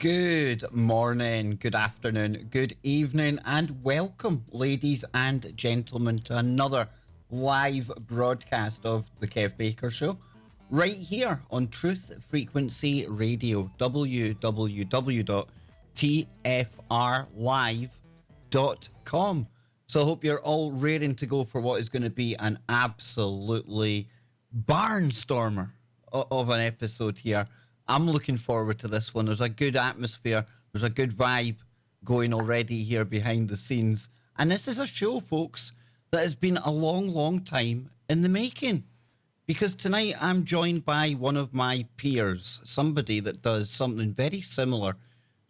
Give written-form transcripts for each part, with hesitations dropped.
Good morning, good afternoon, good evening, and welcome, ladies and gentlemen, to another live broadcast of The Kev Baker Show, right here on Truth Frequency Radio, www.tfrlive.com. So I hope you're all raring to go for what is going to be an absolutely barnstormer of an episode here. I'm looking forward to this one. There's a good atmosphere. There's a good vibe going already here behind the scenes. And this is a show, folks, that has been a long, long time in the making. Because tonight I'm joined by one of my peers, somebody that does something very similar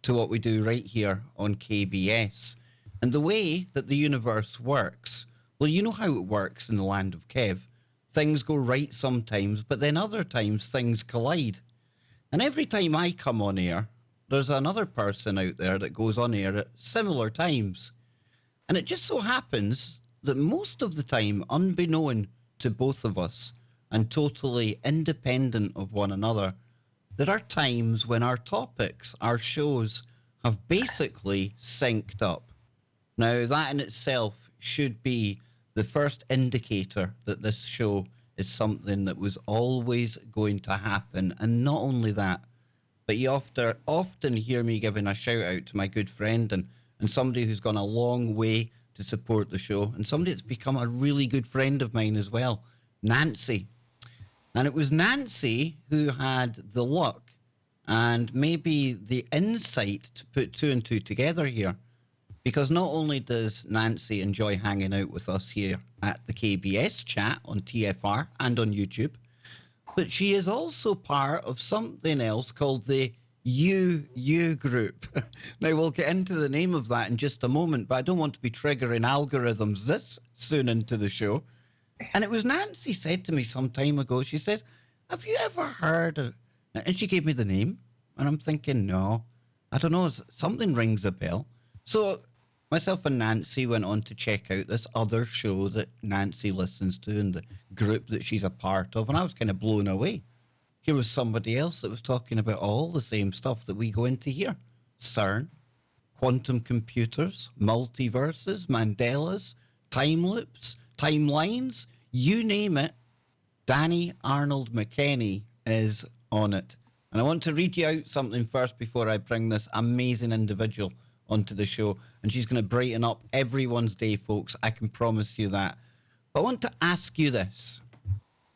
to what we do right here on KBS. And the way that the universe works, well, you know how it works in the land of Kev. Things go right sometimes, but then other times things collide. And every time I come on air, there's another person out there that goes on air at similar times. And it just so happens that most of the time, unbeknown to both of us and totally independent of one another, there are times when our topics, our shows, have basically synced up. Now, that in itself should be the first indicator that this show is something that was always going to happen. And not only that, but you often hear me giving a shout out to my good friend and somebody who's gone a long way to support the show, and somebody that's become a really good friend of mine as well, Nancy. And it was Nancy who had the luck and maybe the insight to put two and two together here. Because not only does Nancy enjoy hanging out with us here at the KBS chat on TFR and on YouTube, but she is also part of something else called the UU group. Now, we'll get into the name of that in just a moment, but I don't want to be triggering algorithms this soon into the show. And it was Nancy said to me some time ago, she says, have you ever heard of... And she gave me the name, and I'm thinking, no, I don't know, something rings a bell. So myself and Nancy went on to check out this other show that Nancy listens to and the group that she's a part of, and I was kind of blown away. Here was somebody else that was talking about all the same stuff that we go into here. CERN, quantum computers, multiverses, Mandelas, time loops, timelines, you name it. Dani Arnold-McKenny is on it. And I want to read you out something first before I bring this amazing individual onto the show, and she's going to brighten up everyone's day, folks. I can promise you that. But I want to ask you this.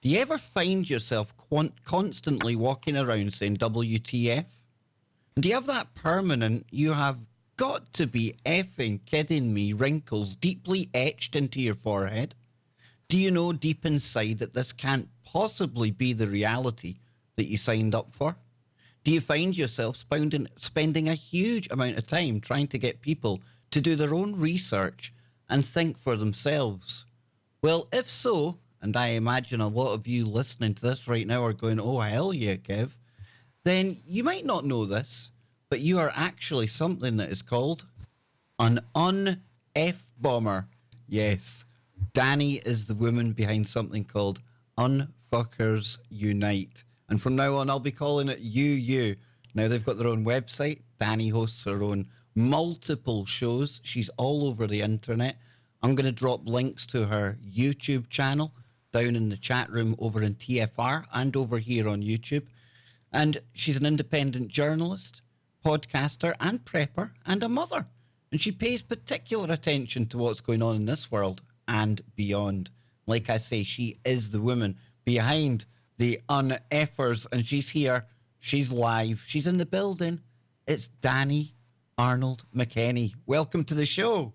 Do you ever find yourself constantly walking around saying WTF? And do you have that permanent, you have got to be effing kidding me, wrinkles deeply etched into your forehead? Do you know deep inside that this can't possibly be the reality that you signed up for? Do you find yourself spending a huge amount of time trying to get people to do their own research and think for themselves? Well, if so, and I imagine a lot of you listening to this right now are going, oh, hell yeah, Kev, then you might not know this, but you are actually something that is called an un-F-bomber. Yes, Dani is the woman behind something called Unfuckers Unite. And from now on, I'll be calling it UU. Now, they've got their own website. Dani hosts her own multiple shows. She's all over the internet. I'm going to drop links to her YouTube channel down in the chat room over in TFR and over here on YouTube. And she's an independent journalist, podcaster, and prepper, and a mother. And she pays particular attention to what's going on in this world and beyond. Like I say, she is the woman behind the un-effers, and she's here, she's live, she's in the building. It's Dani Arnold-McKenny. Welcome to the show.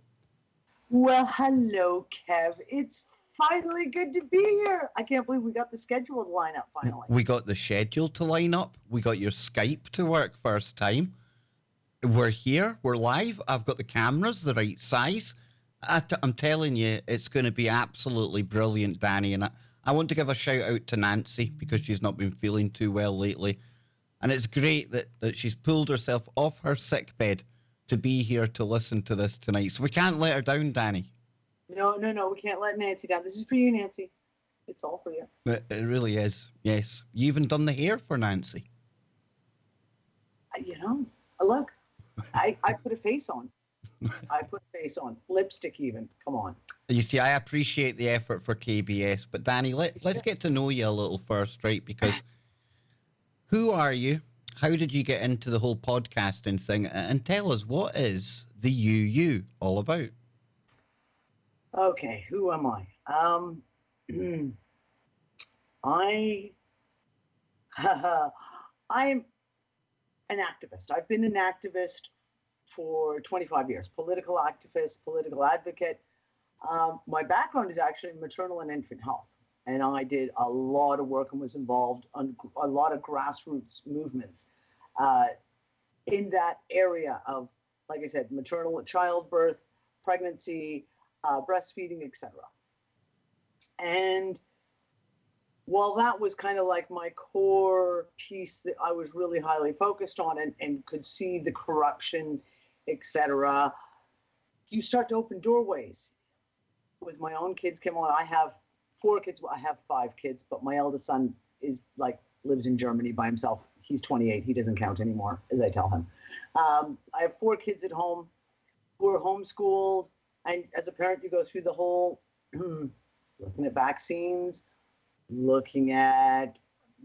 Well, hello, Kev. It's finally good to be here. I can't believe we got the schedule to line up finally. We got the schedule to line up. We got your Skype to work first time. We're here, we're live. I've got the cameras the right size. I'm telling you, it's going to be absolutely brilliant, Dani, and I want to give a shout out to Nancy because she's not been feeling too well lately. And it's great that she's pulled herself off her sick bed to be here to listen to this tonight. So we can't let her down, Dani. No, we can't let Nancy down. This is for you, Nancy. It's all for you. It really is, yes. You even done the hair for Nancy. You know, Look, I put a face on. I put a face on. Lipstick even. Come on. You see, I appreciate the effort for KBS, but Danny, let's get to know you a little first, right? Because who are you? How did you get into the whole podcasting thing? And tell us, what is the you all about? Okay, who am I? I I'm an activist. I've been an activist for 25 years. Political activist, political advocate. My background is actually maternal and infant health, and I did a lot of work and was involved on a lot of grassroots movements in that area of, like I said, maternal childbirth, pregnancy, breastfeeding, etc. And while that was kind of like my core piece that I was really highly focused on and could see the corruption, etc., you start to open doorways. With my own kids came on. I have 4 kids. Well, I have 5 kids, but my eldest son is like lives in Germany by himself. He's 28. He doesn't count anymore, as I tell him. I have 4 kids at home who are homeschooled, and as a parent, you go through the whole looking at vaccines, looking at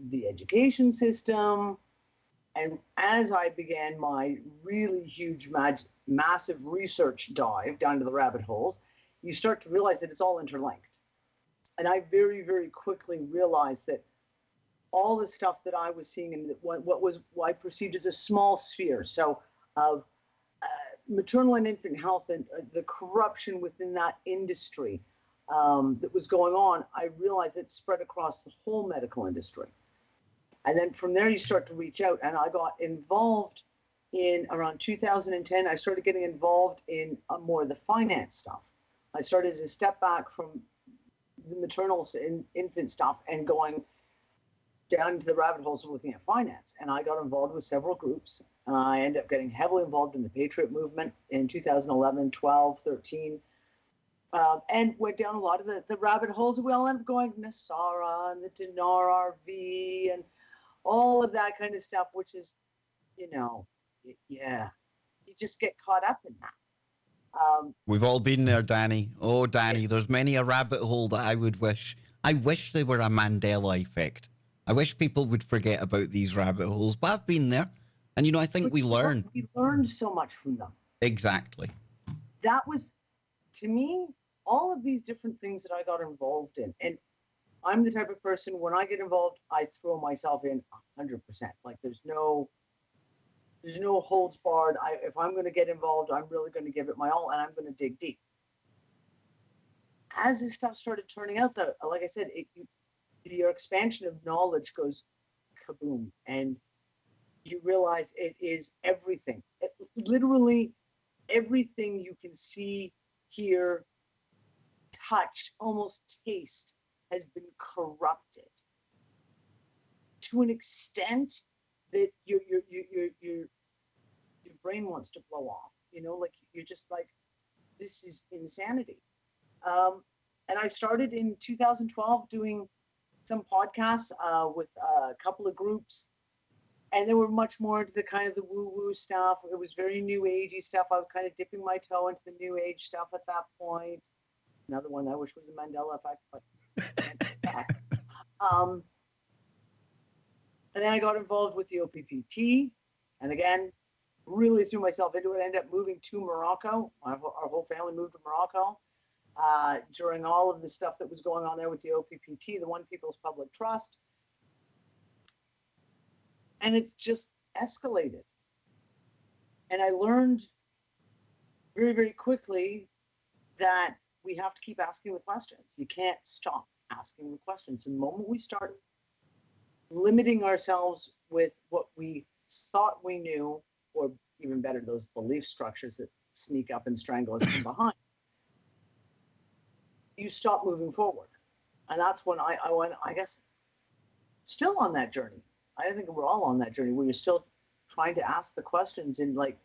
the education system. And as I began my really huge, massive research dive down to the rabbit holes, you start to realize that it's all interlinked. And I very, very quickly realized that all the stuff that I was seeing and what I perceived as a small sphere, so of maternal and infant health and the corruption within that industry that was going on, I realized it spread across the whole medical industry. And then from there, you start to reach out. And I got involved in around 2010. I started getting involved in more of the finance stuff. I started to step back from the maternal and infant stuff and going down into the rabbit holes of looking at finance. And I got involved with several groups. I ended up getting heavily involved in the Patriot movement in 2011, 12, 13. And went down a lot of the rabbit holes. We all ended up going to Nasara and the Dinar RV and all of that kind of stuff, which is, yeah, you just get caught up in that. We've all been there, Danny. Oh, Danny, there's many a rabbit hole that I wish they were a Mandela effect. I wish people would forget about these rabbit holes, but I've been there. And, I think we learn. We learned so much from them. Exactly. That was, to me, all of these different things that I got involved in. And I'm the type of person, when I get involved, I throw myself in 100%. Like there's no holds barred. If I'm going to get involved, I'm really going to give it my all, and I'm going to dig deep. As this stuff started turning out, though, like I said, your expansion of knowledge goes kaboom, and you realize it is everything. Literally everything you can see, hear, touch, almost taste has been corrupted to an extent that your brain wants to blow off. Like you're just like, this is insanity. And I started in 2012 doing some podcasts with a couple of groups, and they were much more into the kind of the woo-woo stuff. It was very new agey stuff. I was kind of dipping my toe into the new age stuff at that point. Another one I wish was a Mandela effect, but and then I got involved with the OPPT, and again, really threw myself into it. I ended up moving to Morocco. Our whole family moved to Morocco during all of the stuff that was going on there with the OPPT, the One People's Public Trust. And it's just escalated. And I learned very, very quickly that we have to keep asking the questions. You can't stop asking the questions. The moment we start limiting ourselves with what we thought we knew, or even better, those belief structures that sneak up and strangle us from behind, you stop moving forward. And that's when I went, I guess, still on that journey. I think we're all on that journey where you're still trying to ask the questions and like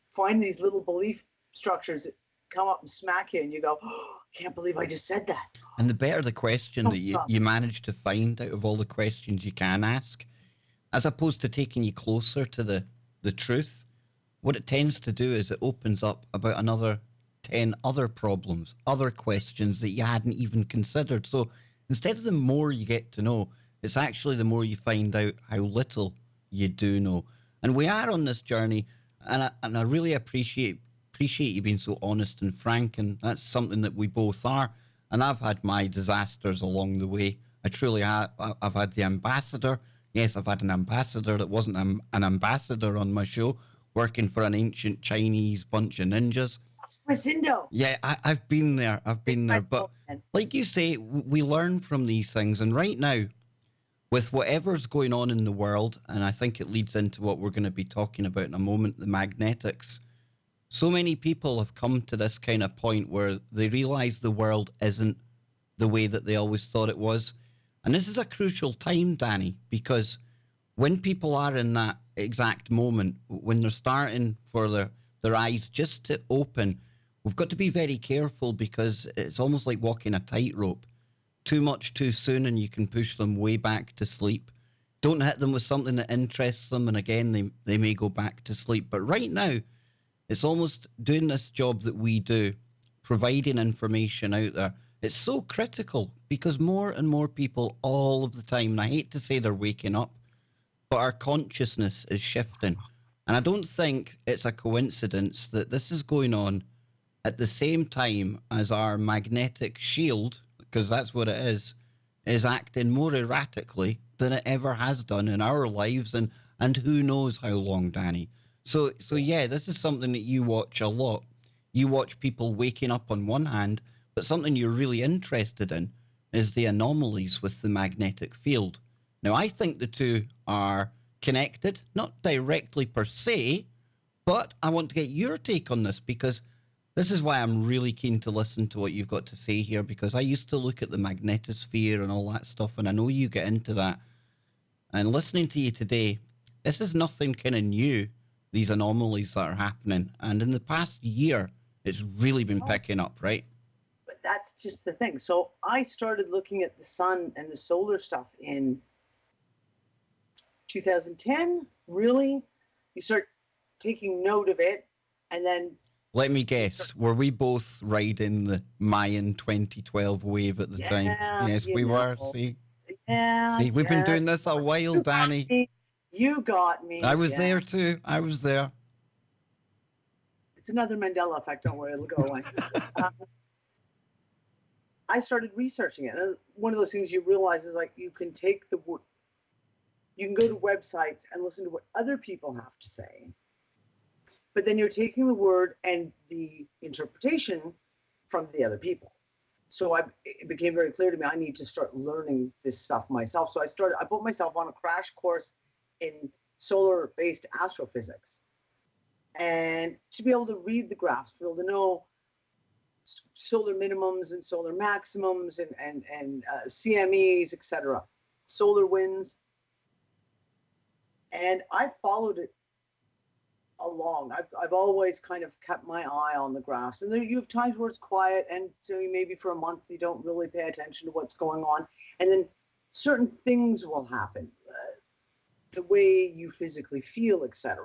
find these little belief structures that come up and smack you, and you go, oh, I can't believe I just said that. And the better the question that you manage to find out of all the questions you can ask, as opposed to taking you closer to the truth, what it tends to do is it opens up about another 10 other problems, other questions that you hadn't even considered. So instead of the more you get to know, it's actually the more you find out how little you do know. And we are on this journey, and I really appreciate you being so honest and frank, and that's something that we both are. And I've had my disasters along the way. I truly have. I've had the ambassador. Yes, I've had an ambassador that wasn't an ambassador on my show, working for an ancient Chinese bunch of ninjas. Yeah, I've been there. I've been there. But like you say, we learn from these things. And right now, with whatever's going on in the world, and I think it leads into what we're going to be talking about in a moment, the magnetics. So many people have come to this kind of point where they realize the world isn't the way that they always thought it was. And this is a crucial time, Dani, because when people are in that exact moment, when they're starting for their eyes just to open, we've got to be very careful, because it's almost like walking a tightrope. Too much too soon and you can push them way back to sleep. Don't hit them with something that interests them, and again, they may go back to sleep. But right now, it's almost doing this job that we do, providing information out there. It's so critical, because more and more people all of the time, and I hate to say they're waking up, but our consciousness is shifting. And I don't think it's a coincidence that this is going on at the same time as our magnetic shield, because that's what it is acting more erratically than it ever has done in our lives, and who knows how long, Dani. So yeah, this is something that you watch a lot. You watch people waking up on one hand, but something you're really interested in is the anomalies with the magnetic field. Now, I think the two are connected, not directly per se, but I want to get your take on this, because this is why I'm really keen to listen to what you've got to say here, because I used to look at the magnetosphere and all that stuff, and I know you get into that. And listening to you today, this is nothing kind of new, these anomalies that are happening. And in the past year, it's really been picking up, right? But that's just the thing. So I started looking at the sun and the solar stuff in 2010, really? You start taking note of it, and then... Let me guess, were we both riding the Mayan 2012 wave at the time? Yes, we were. See? Yeah. See, we've been doing this a while, Dani. You got me. I was there too. I was there. It's another Mandela effect. Don't worry, it'll go away. I started researching it. And one of those things you realize is, like, you can take you can go to websites and listen to what other people have to say. But then you're taking the word and the interpretation from the other people. So it became very clear to me, I need to start learning this stuff myself. So I put myself on a crash course in solar-based astrophysics. And to be able to read the graphs, to be able to know solar minimums and solar maximums and CMEs, etc., solar winds. And I followed it along. I've always kind of kept my eye on the graphs, and then you have times where it's quiet, and so maybe for a month you don't really pay attention to what's going on, and then certain things will happen, the way you physically feel, etc.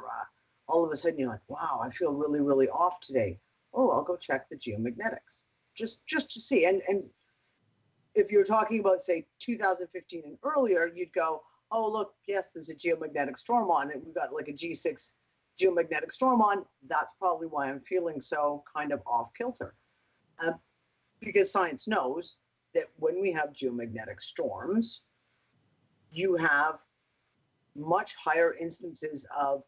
All of a sudden you're like, wow, I feel really, really off today. Oh, I'll go check the geomagnetics just to see. And if you're talking about, say, 2015 and earlier, you'd go, oh, look, yes, there's a geomagnetic storm on, and we've got like a G6 geomagnetic storm on. That's probably why I'm feeling so kind of off kilter. Because science knows that when we have geomagnetic storms, you have much higher instances of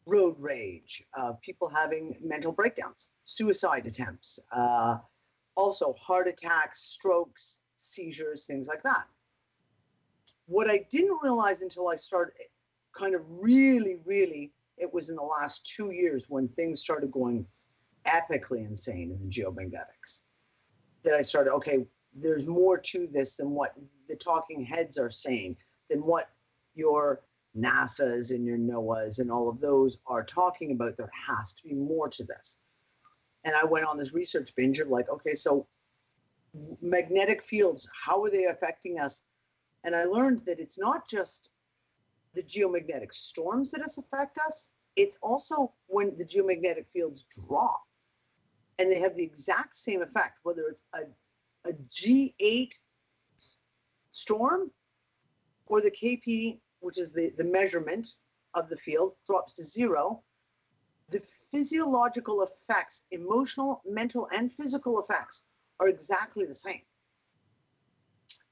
road rage, people having mental breakdowns, suicide attempts, also heart attacks, strokes, seizures, things like that. What I didn't realize until I started kind of really, it was in the last 2 years when things started going epically insane in the geomagnetics, that I started, okay, there's more to this than what the talking heads are saying, than what your NASA's and your NOAA's and all of those are talking about. There has to be more to this. And I went on this research binge of like, okay, so magnetic fields, how are they affecting us? And I learned that it's not just the geomagnetic storms that affect us. It's also when the geomagnetic fields drop, and they have the exact same effect, whether it's a G8 storm or the KP, which is the measurement of the field, drops to 0. The physiological effects, emotional, mental, and physical effects are exactly the same.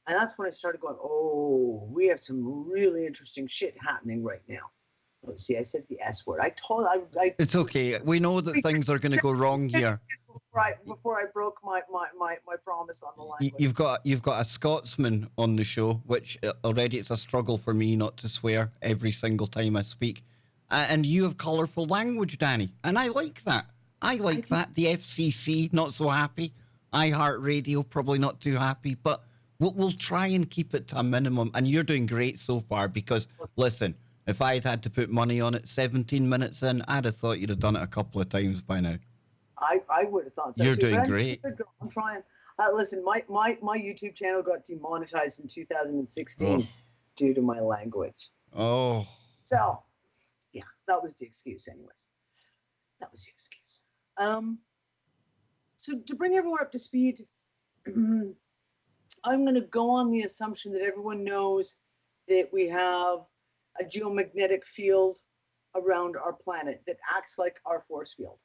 And that's when I started going, oh, we have some really interesting shit happening right now. Oh, see, I said the S word. It's okay. We know that things are going to go wrong here. Before I broke my promise on the language. You've got a Scotsman on the show, which already it's a struggle for me not to swear every single time I speak. And you have colourful language, Dani, and I like that. I like that. The FCC not so happy. iHeartRadio probably not too happy, but we'll try and keep it to a minimum. And you're doing great so far because listen, if I'd had to put money on it 17 minutes in, I'd have thought you'd have done it a couple of times by now. I would have thought so. You're too, doing great. I'm trying. Listen, my YouTube channel got demonetized in 2016 due to my language. Oh. So, yeah, that was the excuse anyways. That was the excuse. So to bring everyone up to speed, I'm going to go on the assumption that everyone knows that we have a geomagnetic field around our planet that acts like our force field,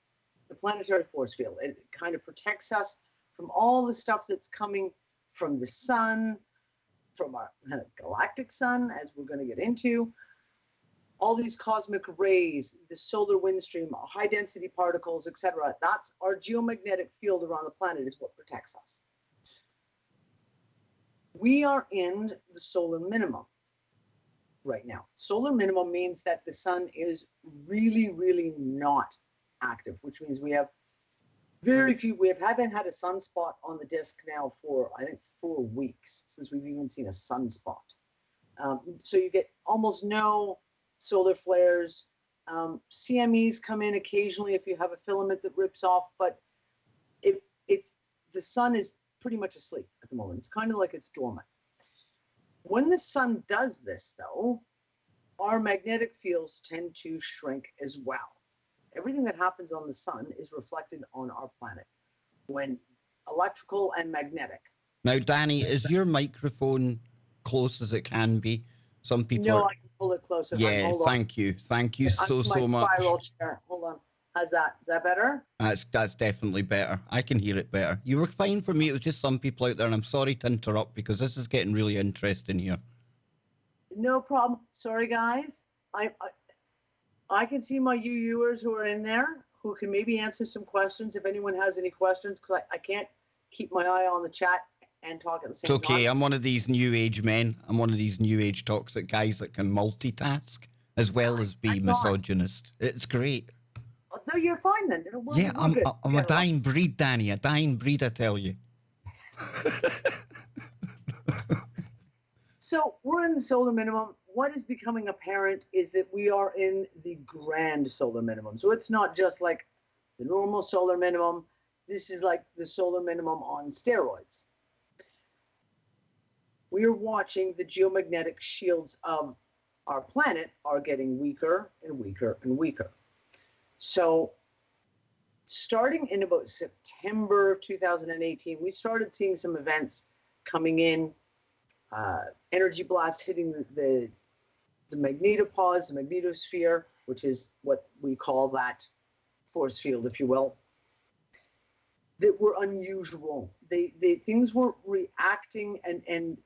the planetary force field. It kind of protects us from all the stuff that's coming from the sun, from our kind of galactic sun, as we're going to get into. All these cosmic rays, the solar wind stream, high density particles, etc. That's our geomagnetic field around the planet is what protects us. We are in the solar minimum right now. Solar minimum means that the sun is really, really not active, which means we have very few, haven't had a sunspot on the disk now for, I think, 4 weeks since we've even seen a sunspot. So you get almost no solar flares. CMEs come in occasionally if you have a filament that rips off, but it's the sun is pretty much asleep at the moment. It's kind of like it's dormant. When the sun does this, though, our magnetic fields tend to shrink as well. Everything that happens on the sun is reflected on our planet, when electrical and magnetic. Now, Dani, is your microphone close as it can be? Some people No, I can pull it closer. Yeah, thank you. Thank you so much. Spiral chair. Hold on. How's that? Is that better? That's definitely better. I can hear it better. You were fine for me. It was just some people out there, and I'm sorry to interrupt because this is getting really interesting here. No problem. Sorry, guys. I can see my viewers who are in there who can maybe answer some questions if anyone has any questions, because I can't keep my eye on the chat and talk at the same time. It's okay. I'm one of these new age men. I'm one of these new age toxic guys that can multitask as well as be misogynist. It's great. No, you're fine then. Yeah, I'm a dying breed, Dani. A dying breed, I tell you. So we're in the solar minimum. What is becoming apparent is that we are in the grand solar minimum. So it's not just like the normal solar minimum. This is like the solar minimum on steroids. We are watching the geomagnetic shields of our planet are getting weaker and weaker and weaker. So starting in about September of 2018, we started seeing some events coming in, energy blasts hitting the magnetopause, the magnetosphere, which is what we call that force field, if you will, that were unusual. Things were reacting and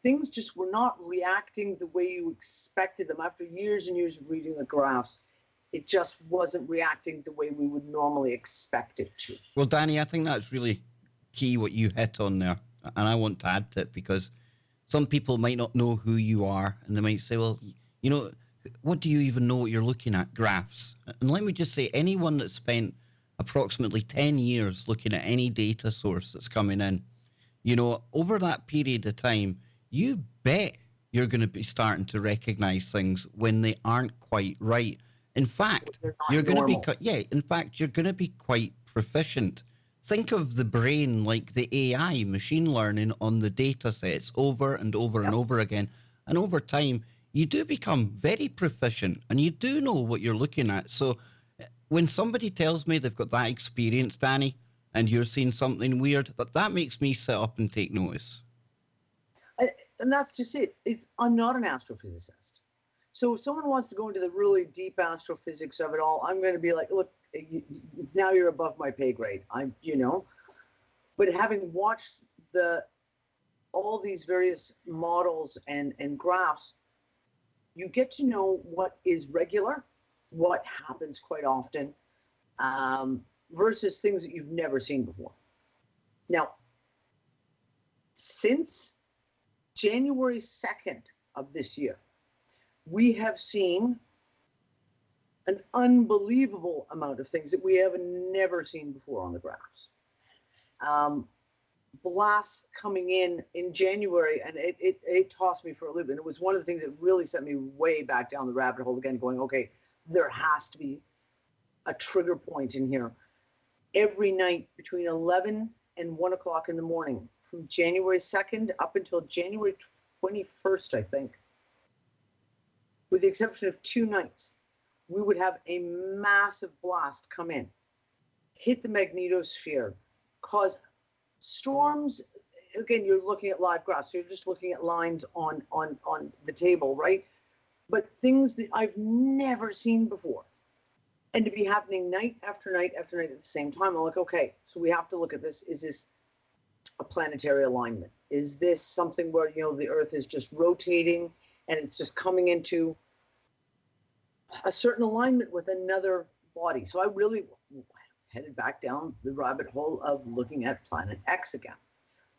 things just were not reacting the way you expected them. After years and years of reading the graphs, it just wasn't reacting the way we would normally expect it to. Well, Dani, I think that's really key what you hit on there. And I want to add to it because some people might not know who you are and they might say, well, you know, what do you even know what you're looking at? Graphs. And let me just say, anyone that spent approximately 10 years looking at any data source that's coming in, you know, over that period of time, you bet you're going to be starting to recognize things when they aren't quite right. In fact, you're going to be, in fact, you're going to be quite proficient. Think of the brain like the AI, machine learning on the data sets over and over and over again. And over time, you do become very proficient and you do know what you're looking at. So when somebody tells me they've got that experience, Danny, and you're seeing something weird, that makes me sit up and take notice. And that's just it. I'm not an astrophysicist. So if someone wants to go into the really deep astrophysics of it all, I'm going to be like, look, now you're above my pay grade. But having watched all these various models and graphs, you get to know what is regular, what happens quite often, versus things that you've never seen before. Now, since January 2nd of this year, we have seen an unbelievable amount of things that we have never seen before on the graphs. Blasts coming in January, and it tossed me for a loop. And it was one of the things that really sent me way back down the rabbit hole again, going, okay, there has to be a trigger point in here. Every night between 11 and 1 o'clock in the morning, from January 2nd up until January 21st, I think, with the exception of 2 nights, we would have a massive blast come in, hit the magnetosphere, cause storms. Again, you're looking at live graphs, so you're just looking at lines on the table, right? But things that I've never seen before. And to be happening night after night after night at the same time, I'm like, okay, so we have to look at this. Is this a planetary alignment? Is this something where, the Earth is just rotating and it's just coming into a certain alignment with another body? So I really headed back down the rabbit hole of looking at Planet X again.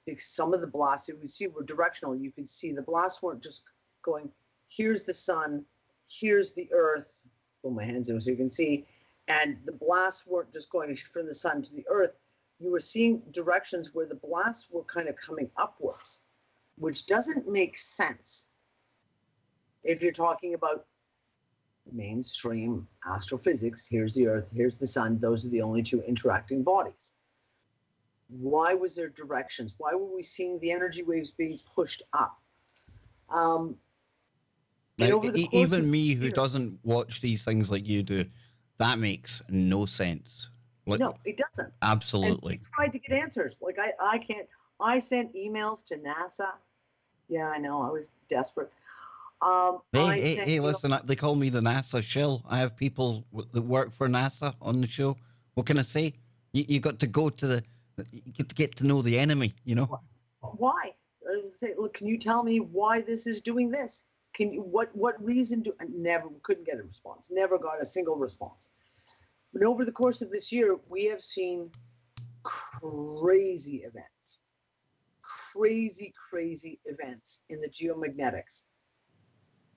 Because some of the blasts that we see were directional. You could see the blasts weren't just going, here's the sun, here's the Earth. Put my hands in so you can see. And the blasts weren't just going from the sun to the Earth. You were seeing directions where the blasts were kind of coming upwards, which doesn't make sense if you're talking about mainstream astrophysics. Here's the Earth, here's the sun. Those are the only two interacting bodies. Why was there directions? Why were we seeing the energy waves being pushed up? Even me, who doesn't watch these things like you do, that makes no sense. No, it doesn't. Absolutely. And I tried to get answers. Like I can't. I sent emails to NASA. Yeah, I know. I was desperate. Hey, listen, they call me the NASA shill. I have people that work for NASA on the show. What can I say? You got to go to you get to know the enemy, Why? Say, look, can you tell me why this is doing this? Can you, what reason do, couldn't get a response. Never got a single response. But over the course of this year, we have seen crazy events in the geomagnetics.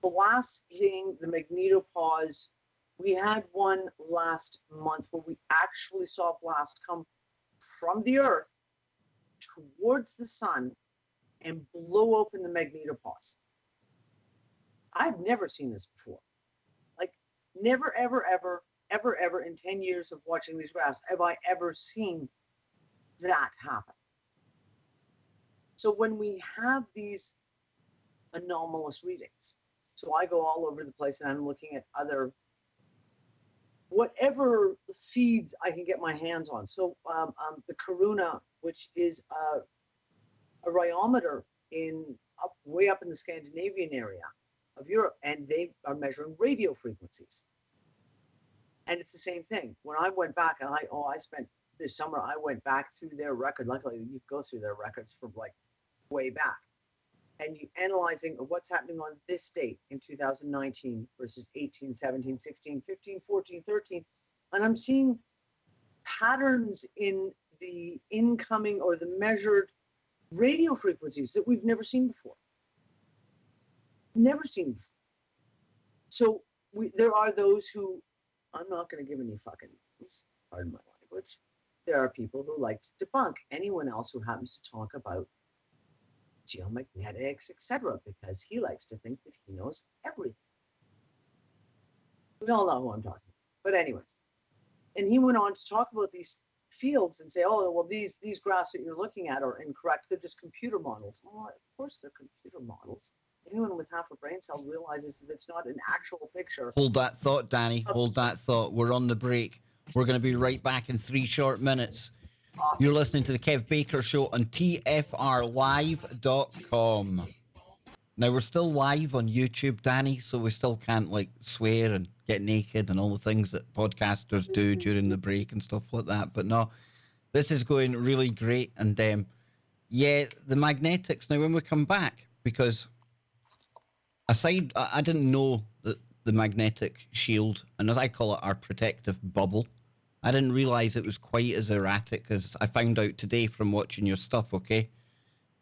Blasting the magnetopause. We had one last month where we actually saw a blast come from the Earth towards the sun and blow open the magnetopause. I've never seen this before. Like, never, ever in 10 years of watching these graphs have I ever seen that happen. So when we have these anomalous readings, so I go all over the place and I'm looking at whatever feeds I can get my hands on. So the Corona, which is a riometer way up in the Scandinavian area of Europe, and they are measuring radio frequencies. And it's the same thing. When I went back, and I spent this summer, I went back through their record. Luckily, you go through their records from like way back. And you analyzing what's happening on this date in 2019 versus 18, 17, 16, 15, 14, 13. And I'm seeing patterns in the incoming or the measured radio frequencies that we've never seen before. Never seen before. So there are those who, I'm not going to give any fucking, pardon my language. There are people who like to debunk anyone else who happens to talk about geomagnetics, etc., because he likes to think that he knows everything. We all know who I'm talking about. But anyways, and he went on to talk about these fields and say, oh, well, these graphs that you're looking at are incorrect. They're just computer models. Well, of course they're computer models. anyone with half a brain cell realizes that it's not an actual picture. Hold that thought, Danny. Hold that thought. We're on the break. We're going to be right back in 3 short minutes. Awesome. You're listening to the Kev Baker Show on TFRlive.com. Now, we're still live on YouTube, Danny, so we still can't, like, swear and get naked and all the things that podcasters do during the break and stuff like that. But no, this is going really great. And, yeah, the magnetics. Now, when we come back, because aside, I didn't know that the magnetic shield, and as I call it, our protective bubble, I didn't realize it was quite as erratic as I found out today from watching your stuff, okay?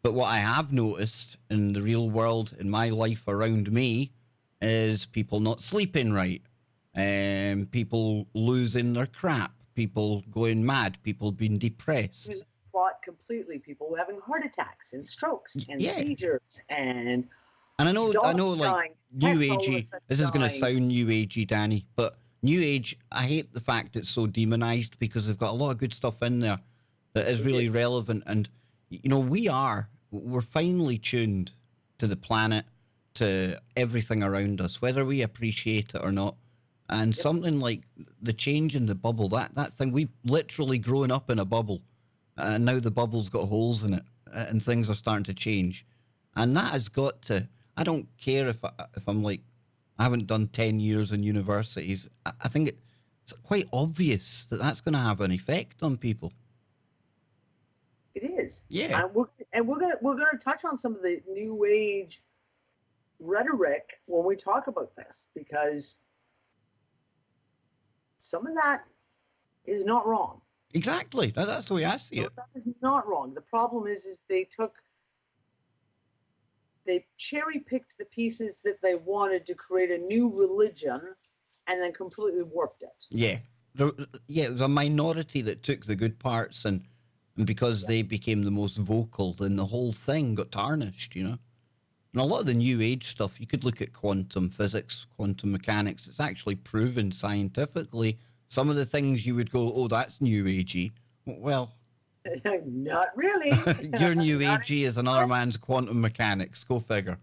But what I have noticed in the real world, in my life around me, is people not sleeping right, people losing their crap, people going mad, people being depressed. Losing the plot completely. People having heart attacks and strokes and seizures and I know, dogs like dying, new pets all of a agey. sudden This is going to dying. sound new agey, Danny, but new age. I hate the fact it's so demonized because they've got a lot of good stuff in there that is really relevant. And you know, we're finely tuned to the planet, to everything around us, whether we appreciate it or not. And something like the change in the bubble, that thing, we've literally grown up in a bubble, and now the bubble's got holes in it, and things are starting to change. And that has got to, I don't care if I'm like, I haven't done 10 years in universities. I think it's quite obvious that that's going to have an effect on people. It is. Yeah. And we're gonna touch on some of the new age rhetoric when we talk about this, because some of that is not wrong. Exactly. That's the way I see it. That is not wrong. The problem is they cherry picked the pieces that they wanted to create a new religion and then completely warped it. Yeah. It was a minority that took the good parts and because they became the most vocal, then the whole thing got tarnished, you know? And a lot of the new age stuff, you could look at quantum physics, quantum mechanics. It's actually proven scientifically. Some of the things you would go, oh, that's new agey. Well, not really. your new agey is another man's quantum mechanics. Go figure.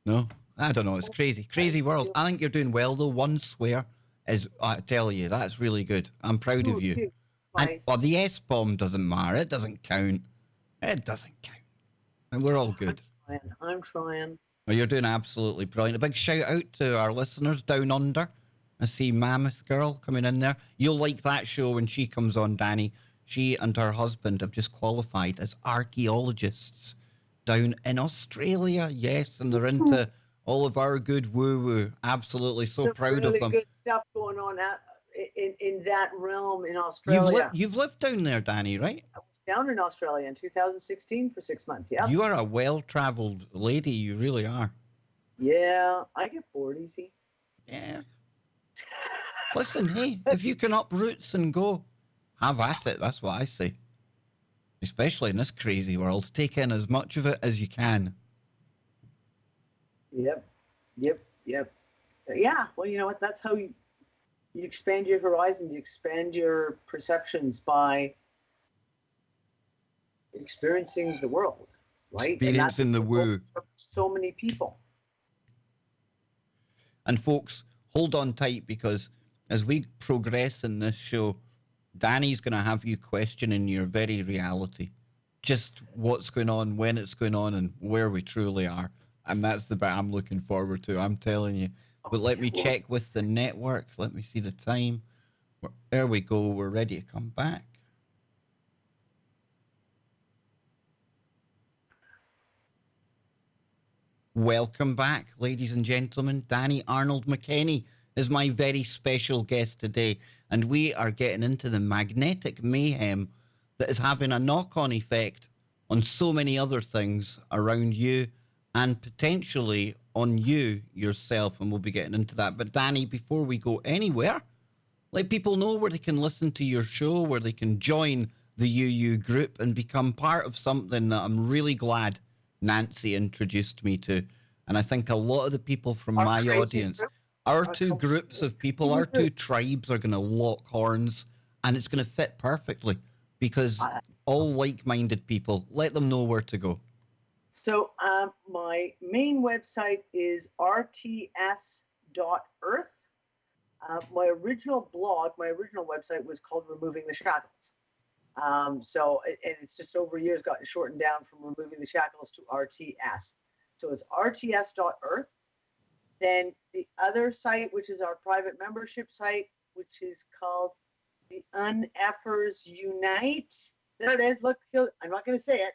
No? I don't know. It's crazy. Crazy world. I think you're doing well, though. One swear is, I tell you, that's really good. I'm proud of you. And, well, the S-bomb doesn't matter. It doesn't count. It doesn't count. And we're all good. I'm trying. Well, you're doing absolutely brilliant. A big shout out to our listeners down under. I see Mammoth Girl coming in there. You'll like that show when she comes on, Danny. She and her husband have just qualified as archaeologists down in Australia. Yes, and they're into all of our good woo-woo. Absolutely, so proud really of them. Good stuff going on in that realm in Australia. You've lived down there, Danny, right? I was down in Australia in 2016 for 6 months. Yeah. You are a well-traveled lady. You really are. Yeah, I get bored easy. Yeah. Listen, hey, if you can up roots and go, have at it. That's what I say. Especially in this crazy world. Take in as much of it as you can. Yep. Yeah, well, you know what? That's how you expand your horizons, you expand your perceptions by experiencing the world, right? Experiencing the woo. So many people. And folks, hold on tight, because as we progress in this show, Danny's going to have you questioning your very reality. Just what's going on, when it's going on, and where we truly are. And that's the bit I'm looking forward to, I'm telling you. But let me check with the network. Let me see the time. There we go. We're ready to come back. Welcome back, ladies and gentlemen. Dani Arnold-McKenny is my very special guest today, and we are getting into the magnetic mayhem that is having a knock-on effect on so many other things around you and potentially on you yourself, and we'll be getting into that. But Danny, before we go anywhere, let people know where they can listen to your show, where they can join the UU group and become part of something that I'm really glad Nancy introduced me to. And I think a lot of the people from my audience, our two groups of people, our two tribes are going to lock horns, and it's going to fit perfectly because all like-minded people, let them know where to go. So my main website is rts.earth. My original blog, my original website was called Removing the Shackles. And it's just over years gotten shortened down from Removing the Shackles to RTS. So it's rts.earth. Then the other site, which is our private membership site, which is called the Uneffers Unite. There it is. Look, I'm not going to say it.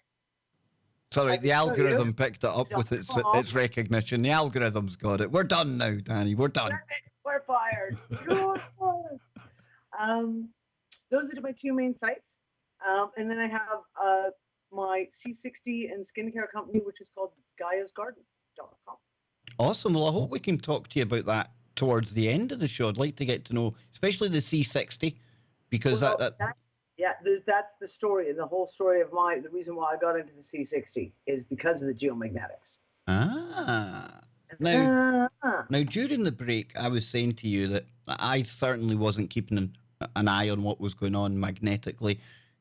Sorry, the algorithm picked it up with its recognition. The algorithm's got it. We're done now, Dani. We're done. We're fired. Those are my two main sites. And then I have my C60 and skincare company, which is called Gaia'sGarden.com. Awesome. Well, I hope we can talk to you about that towards the end of the show. I'd like to get to know, especially the C60, because that's the story, and the whole story of the reason why I got into the C60 is because of the geomagnetics. Now, during the break, I was saying to you that I certainly wasn't keeping an eye on what was going on magnetically.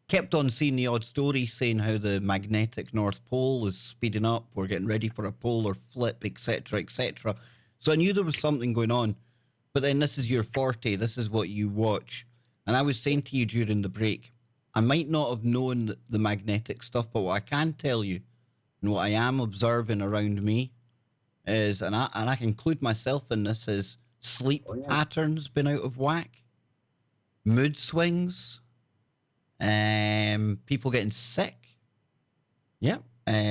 Kept on seeing the odd story saying how the magnetic North Pole is speeding up, we're getting ready for a polar flip, etc., etc. So I knew there was something going on. But then this is your forte, this is what you watch. And I was saying to you during the break, I might not have known the magnetic stuff, but what I can tell you, and what I am observing around me, is, and I can include myself in this, is sleep patterns been out of whack, mood swings, people getting sick. Yeah.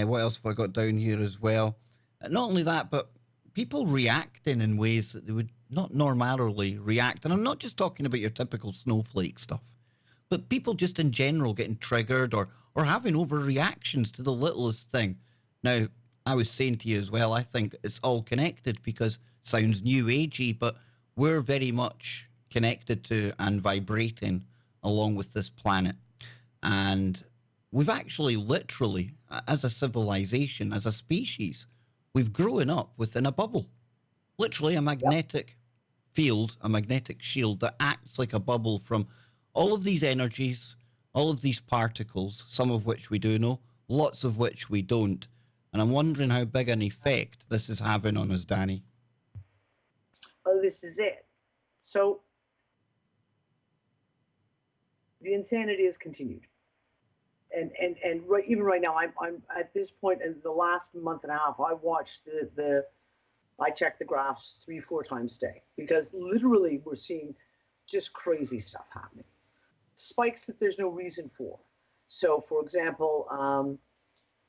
What else have I got down here as well? Not only that, but people reacting in ways that they would not normally react. And I'm not just talking about your typical snowflake stuff, but people just in general getting triggered or having overreactions to the littlest thing. Now, I was saying to you as well, I think it's all connected because it sounds new agey, but we're very much connected to and vibrating along with this planet. And we've actually literally, as a civilization, as a species, we've grown up within a bubble. Literally a magnetic field, a magnetic shield that acts like a bubble from all of these energies, all of these particles, some of which we do know, lots of which we don't. And I'm wondering how big an effect this is having on us, Dani. Well, this is it. So the insanity has continued. And even right now, I'm at this point in the last month and a half, I watched I check the graphs 3-4 times a day because literally we're seeing just crazy stuff happening. Spikes that there's no reason for. So, for example,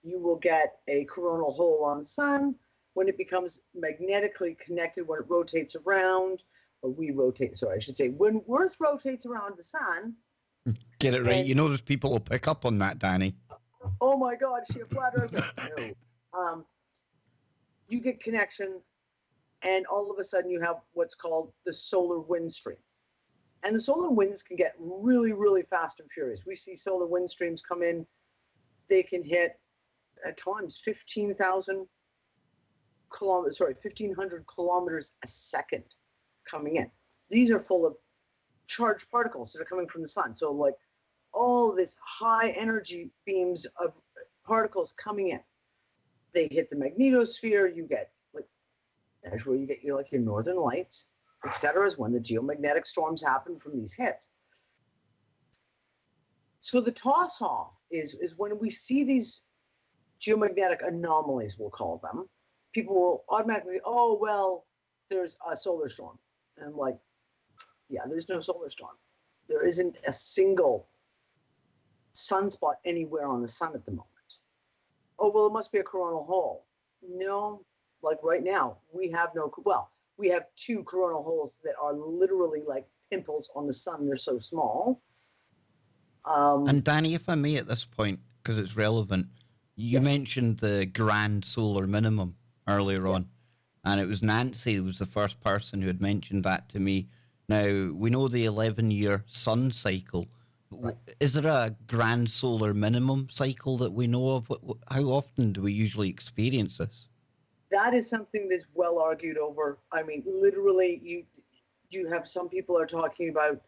you will get a coronal hole on the sun when it becomes magnetically connected, when it rotates around, when Earth rotates around the sun. Get it right. You know, there's people will pick up on that, Dani. Oh my God, she a flat earther. No. You get connection, and all of a sudden you have what's called the solar wind stream. And the solar winds can get really, really fast and furious. We see solar wind streams come in. They can hit, at times, 1,500 kilometers a second coming in. These are full of charged particles that are coming from the sun. So like all this high energy beams of particles coming in, they hit the magnetosphere. You get that's where you get your northern lights, etc. Is when the geomagnetic storms happen from these hits. So the toss off is when we see these geomagnetic anomalies, we'll call them. People will automatically, oh well, there's a solar storm, and I'm like, yeah, there's no solar storm. There isn't a single sunspot anywhere on the sun at the moment. Oh, well, it must be a coronal hole. No, like right now, we have two coronal holes that are literally like pimples on the sun. They're so small. And Dani, if I may at this point, because it's relevant, you mentioned the grand solar minimum earlier on, and it was Nancy who was the first person who had mentioned that to me. Now, we know the 11-year sun cycle. Right. Is there a grand solar minimum cycle that we know of? How often do we usually experience this? That is something that's well argued over. I mean, literally, you have some people are talking about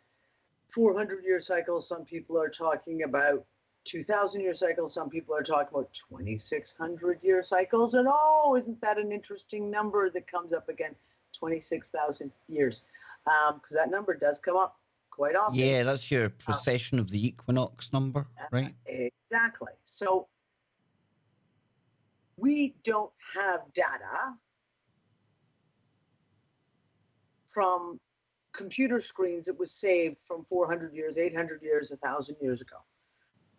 400-year cycles. Some people are talking about 2,000-year cycles. Some people are talking about 2,600-year cycles. And oh, isn't that an interesting number that comes up again? 26,000 years. Because that number does come up quite often. Yeah, that's your precession of the equinox number, right? Exactly. So we don't have data from computer screens that was saved from 400 years, 800 years, 1,000 years ago.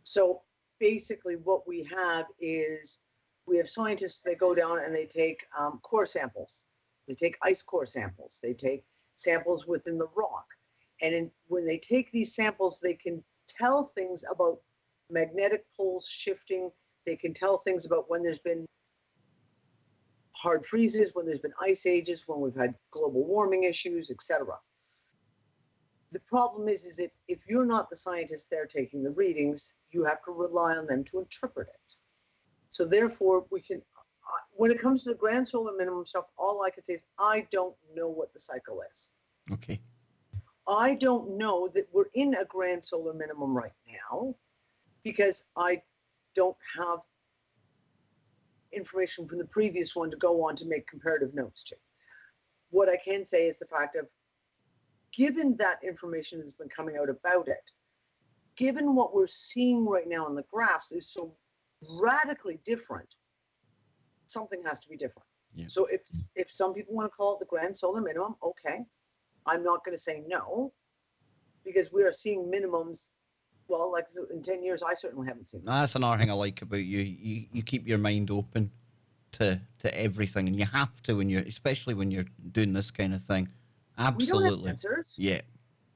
So basically what we have is we have scientists, they go down and they take core samples. They take ice core samples. They take samples within the rock. And when they take these samples, they can tell things about magnetic poles shifting. They can tell things about when there's been hard freezes, when there's been ice ages, when we've had global warming issues, etc. The problem is that if you're not the scientist there taking the readings, you have to rely on them to interpret it. So therefore, we can, when it comes to the grand solar minimum stuff, all I can say is I don't know what the cycle is. Okay. I don't know that we're in a grand solar minimum right now because I don't have information from the previous one to go on to make comparative notes to. What I can say is the fact of, given that information has been coming out about it, given what we're seeing right now in the graphs is so radically different, something has to be different. Yeah. So if some people want to call it the grand solar minimum, okay. I'm not going to say no, because we are seeing minimums. Well, like in 10 years, I certainly haven't seen that. That's another thing I like about you. You keep your mind open to everything, and you have to especially when you're doing this kind of thing. Absolutely. We don't have answers. Yeah.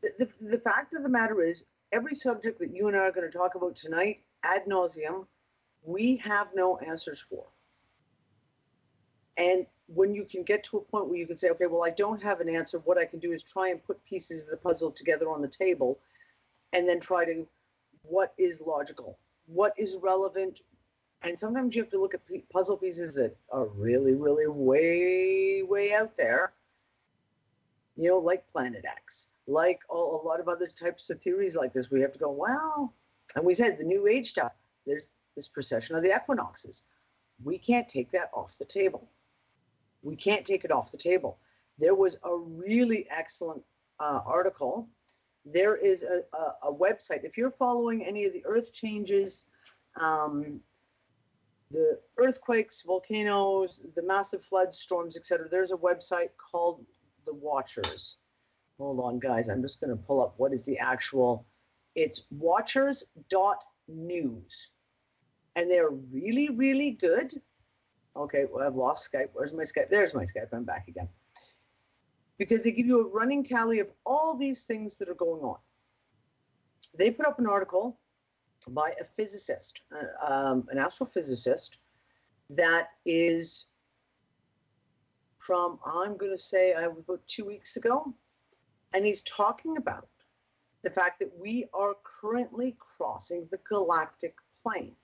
The fact of the matter is, every subject that you and I are going to talk about tonight, ad nauseum, we have no answers for. And when you can get to a point where you can say, okay, well, I don't have an answer. What I can do is try and put pieces of the puzzle together on the table and then try to, what is logical? What is relevant? And sometimes you have to look at puzzle pieces that are really, really way, way out there. You know, like Planet X, like a lot of other types of theories like this. We have to go, wow. And we said the New Age stuff, there's this precession of the equinoxes. We can't take that off the table. We can't take it off the table. There was a really excellent article. There is a website. If you're following any of the earth changes, the earthquakes, volcanoes, the massive floods, storms, etc., there's a website called The Watchers. Hold on, guys. I'm just going to pull up what is the actual. It's watchers.news. And they're really, really good. Okay, well, I've lost Skype. Where's my Skype? There's my Skype. I'm back again. Because they give you a running tally of all these things that are going on. They put up an article by a physicist, an astrophysicist, that is from, I'm going to say, about 2 weeks ago. And he's talking about the fact that we are currently crossing the galactic plane,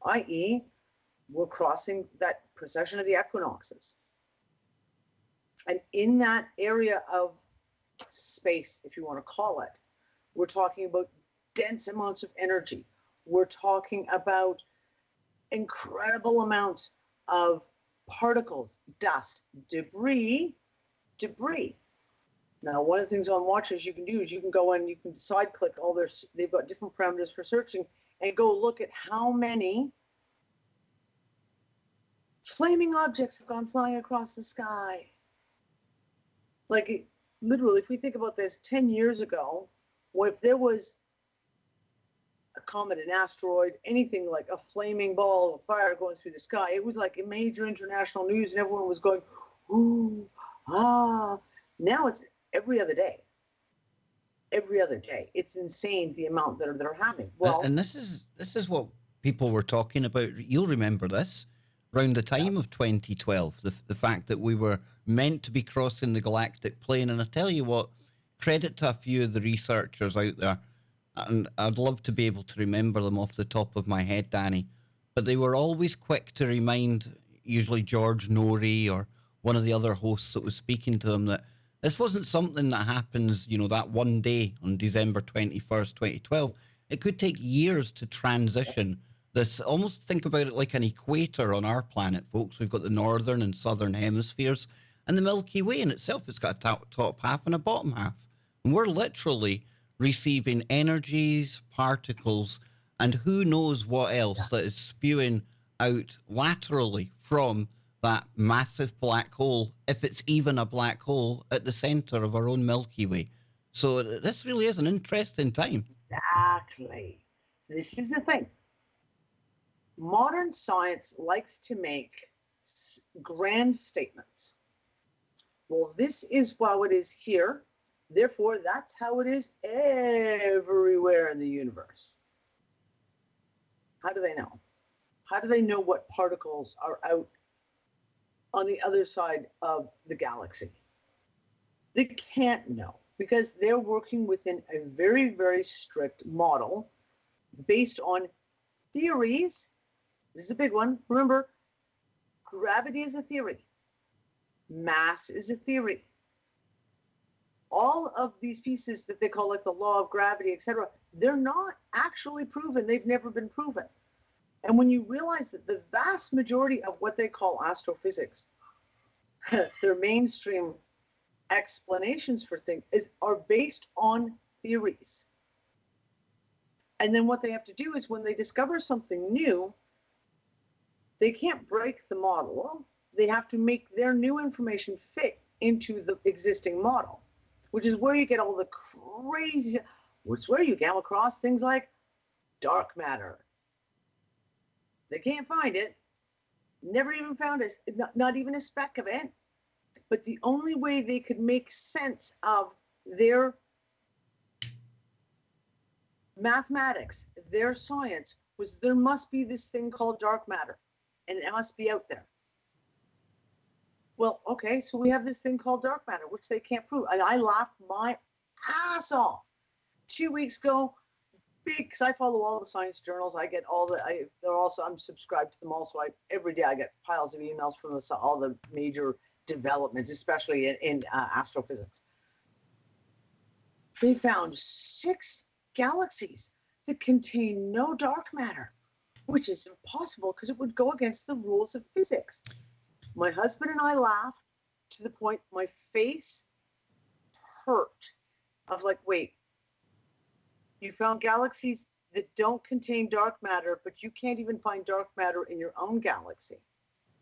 i.e., we're crossing that precession of the equinoxes. And in that area of space, if you want to call it, we're talking about dense amounts of energy. We're talking about incredible amounts of particles, dust, debris. Now, one of the things on Watchers you can do is you can go in, you can side click all their, they've got different parameters for searching, and go look at how many flaming objects have gone flying across the sky. Like, literally, if we think about this, 10 years ago, if there was a comet, an asteroid, anything like a flaming ball of fire going through the sky, it was like a major international news, and everyone was going, ooh, ah. Now it's every other day. Every other day. It's insane the amount that are happening. Well, and this is what people were talking about. You'll remember this. Around the time of 2012, the fact that we were meant to be crossing the galactic plane. And I tell you what, credit to a few of the researchers out there, and I'd love to be able to remember them off the top of my head, Dani, but they were always quick to remind, usually George Norrie or one of the other hosts that was speaking to them, that this wasn't something that happens, that one day on December 21st, 2012. It could take years to transition this. Almost think about it like an equator on our planet, folks. We've got the northern and southern hemispheres, and the Milky Way in itself has got a top half and a bottom half. And we're literally receiving energies, particles, and who knows what else that is spewing out laterally from that massive black hole, if it's even a black hole at the center of our own Milky Way. So this really is an interesting time. Exactly. So this is the thing. Modern science likes to make grand statements. Well, this is how it is here. Therefore, that's how it is everywhere in the universe. How do they know? How do they know what particles are out on the other side of the galaxy? They can't know because they're working within a very, very strict model based on theories. This is a big one. Remember, gravity is a theory. Mass is a theory. All of these pieces that they call like the law of gravity, etc., they're not actually proven. They've never been proven. And when you realize that the vast majority of what they call astrophysics, their mainstream explanations for things are based on theories. And then what they have to do is when they discover something new, they can't break the model. They have to make their new information fit into the existing model, which is where you get all the crazy, which is where you come across things like dark matter. They can't find it. Never even found it. Not even a speck of it. But the only way they could make sense of their mathematics, their science, was there must be this thing called dark matter, and it must be out there. Well, okay, so we have this thing called dark matter, which they can't prove. And I laughed my ass off 2 weeks ago. Because I follow all the science journals, I get all the. I'm subscribed to them also. Every day I get piles of emails from all the major developments, especially in astrophysics. They found 6 galaxies that contain no dark matter, which is impossible because it would go against the rules of physics. My husband and I laughed to the point my face hurt. Of like, wait. You found galaxies that don't contain dark matter, but you can't even find dark matter in your own galaxy.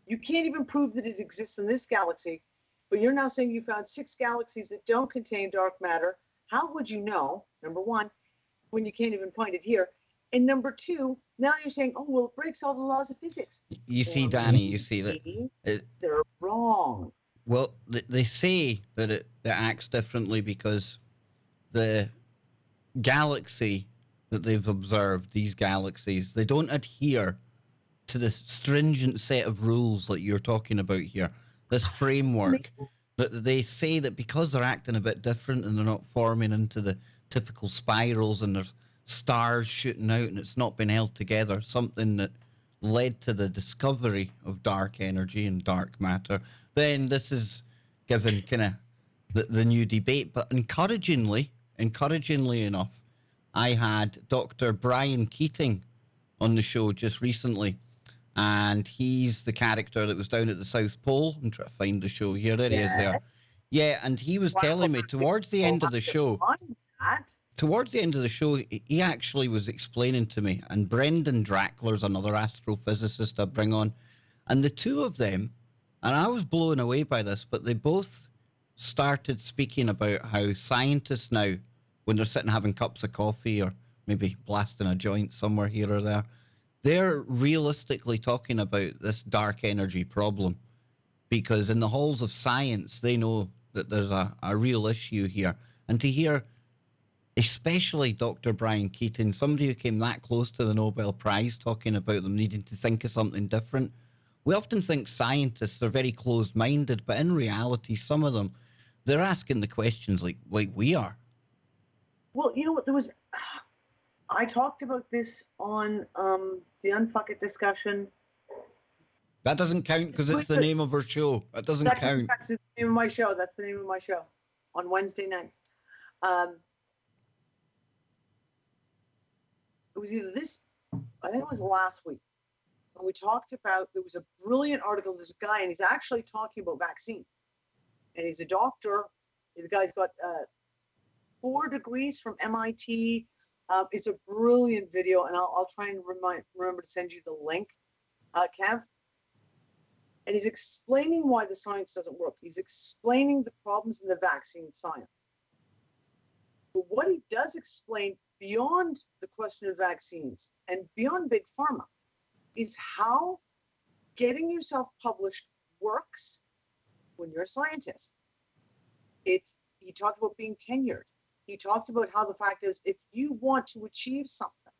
You can't even prove that it exists in this galaxy, but you're now saying you found 6 galaxies that don't contain dark matter. How would you know, number one, when you can't even find it here? And number two, now you're saying, oh, well, it breaks all the laws of physics. You see, Dani, you see that they're wrong. Well, they say that it acts differently because the galaxy that they've observed, these galaxies, they don't adhere to this stringent set of rules that you're talking about here, this framework. That they say that because they're acting a bit different and they're not forming into the typical spirals and there's stars shooting out and it's not been held together, something that led to the discovery of dark energy and dark matter, then this is given kind of the new debate. But encouragingly enough, I had Dr. Brian Keating on the show just recently, and he's the character that was down at the South Pole. I'm trying to find the show here. There he is there. Yeah, and he was telling me towards the end of the show, he actually was explaining to me, and Brendan Drackler's another astrophysicist I bring on, and the two of them, and I was blown away by this, but they both started speaking about how scientists now, when they're sitting having cups of coffee or maybe blasting a joint somewhere here or there, they're realistically talking about this dark energy problem, because in the halls of science, they know that there's a real issue here. And to hear, especially Dr. Brian Keating, somebody who came that close to the Nobel Prize, talking about them needing to think of something different. We often think scientists are very closed-minded, but in reality, some of them, they're asking the questions like we are. Well, you know what? I talked about this on the Unfuck It discussion. That doesn't count because it's the name of our show. That doesn't count. That's the name of my show. That's the name of my show on Wednesday nights. was either this, I think it was last week, and we talked about, there was a brilliant article, this guy, and he's actually talking about vaccines. And he's a doctor. The guy's got 4 degrees from MIT. It's a brilliant video, and I'll try and remember to send you the link, Kev. And he's explaining why the science doesn't work. He's explaining the problems in the vaccine science. But what he does explain beyond the question of vaccines and beyond big pharma is how getting yourself published works when you're a scientist. He talked about being tenured. He talked about how the fact is, if you want to achieve something,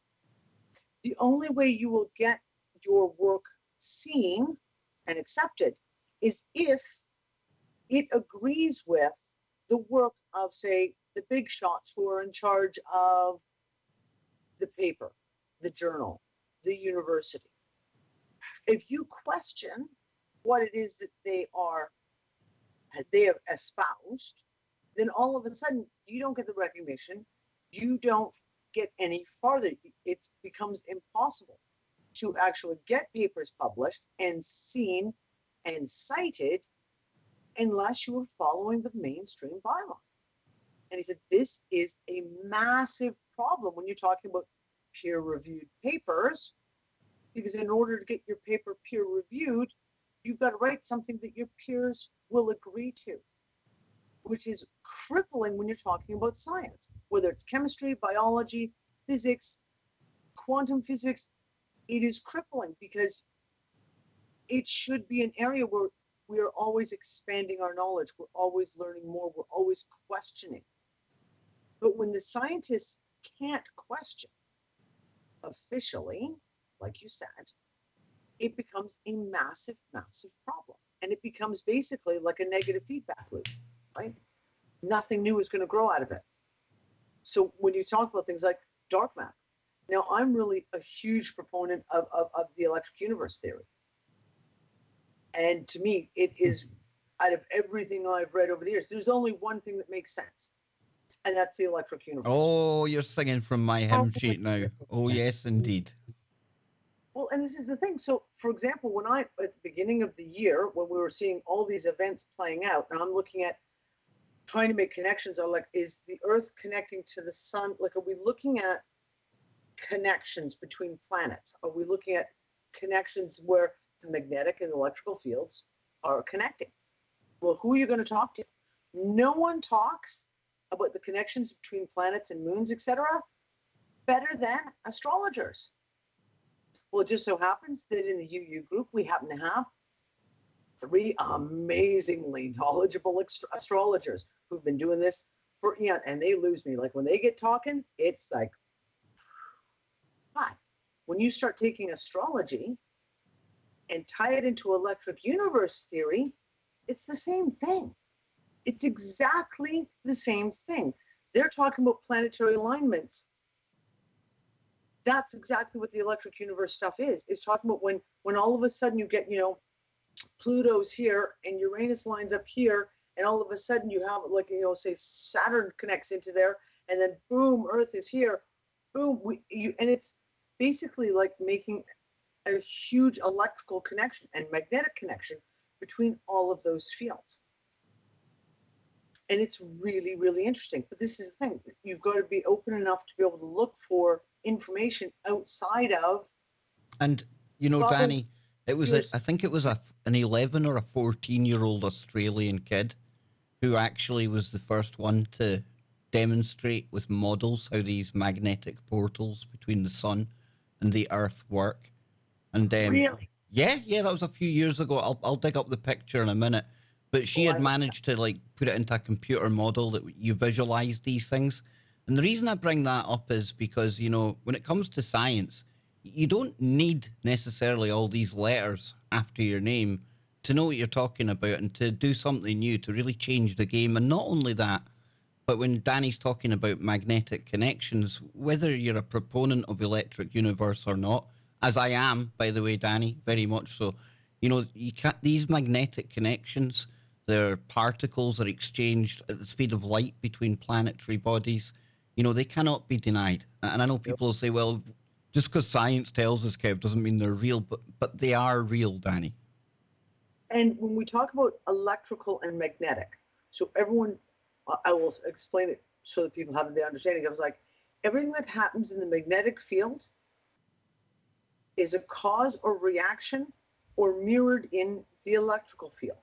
the only way you will get your work seen and accepted is if it agrees with the work of, say, the big shots who are in charge of the paper, the journal, the university. If you question what it is that they have espoused, then all of a sudden you don't get the recognition, you don't get any farther. It becomes impossible to actually get papers published and seen and cited unless you are following the mainstream byline. And he said, this is a massive problem when you're talking about peer-reviewed papers, because in order to get your paper peer-reviewed, you've got to write something that your peers will agree to, which is crippling when you're talking about science, whether it's chemistry, biology, physics, quantum physics. It is crippling because it should be an area where we are always expanding our knowledge. We're always learning more. We're always questioning. But when the scientists can't question officially, like you said, it becomes a massive, massive problem. And it becomes basically like a negative feedback loop, right? Nothing new is going to grow out of it. So when you talk about things like dark matter, now I'm really a huge proponent of the electric universe theory. And to me, it is, out of everything I've read over the years, there's only one thing that makes sense. And that's the electric universe. Oh, you're singing from my hymn sheet now. Oh, yes, indeed. Well, and this is the thing. So, for example, when at the beginning of the year, when we were seeing all these events playing out, and I'm looking at trying to make connections, are like, is the Earth connecting to the sun? Like, are we looking at connections between planets? Are we looking at connections where the magnetic and electrical fields are connecting? Well, who are you going to talk to? No one talks about the connections between planets and moons, etc., better than astrologers. Well, it just so happens that in the UU group, we happen to have 3 amazingly knowledgeable astrologers who've been doing this for eons, and they lose me. Like when they get talking, it's like, hi. When you start taking astrology and tie it into electric universe theory, it's the same thing. It's exactly the same thing. They're talking about planetary alignments. That's exactly what the electric universe stuff is. It's talking about when all of a sudden you get, Pluto's here and Uranus lines up here, and all of a sudden you have, like, say Saturn connects into there, and then boom, Earth is here. Boom, and it's basically like making a huge electrical connection and magnetic connection between all of those fields. And it's really, really interesting. But this is the thing. You've got to be open enough to be able to look for information outside of. And, Dani, it was, I think it was an 11 or a 14-year-old Australian kid who actually was the first one to demonstrate with models how these magnetic portals between the sun and the earth work. And really? Yeah, that was a few years ago. I'll dig up the picture in a minute. But she had managed to put it into a computer model that you visualize these things. And the reason I bring that up is because, when it comes to science, you don't need necessarily all these letters after your name to know what you're talking about and to do something new, to really change the game. And not only that, but when Dani's talking about magnetic connections, whether you're a proponent of electric universe or not, as I am, by the way, Dani, very much so, these magnetic connections, their particles are exchanged at the speed of light between planetary bodies. They cannot be denied. And I know people will say, well, Just because science tells us, Kev, doesn't mean they're real, but they are real, Danny. And when we talk about electrical and magnetic, so everyone, I will explain it so that people have the understanding. I was like, everything that happens in the magnetic field is a cause or reaction or mirrored in the electrical field.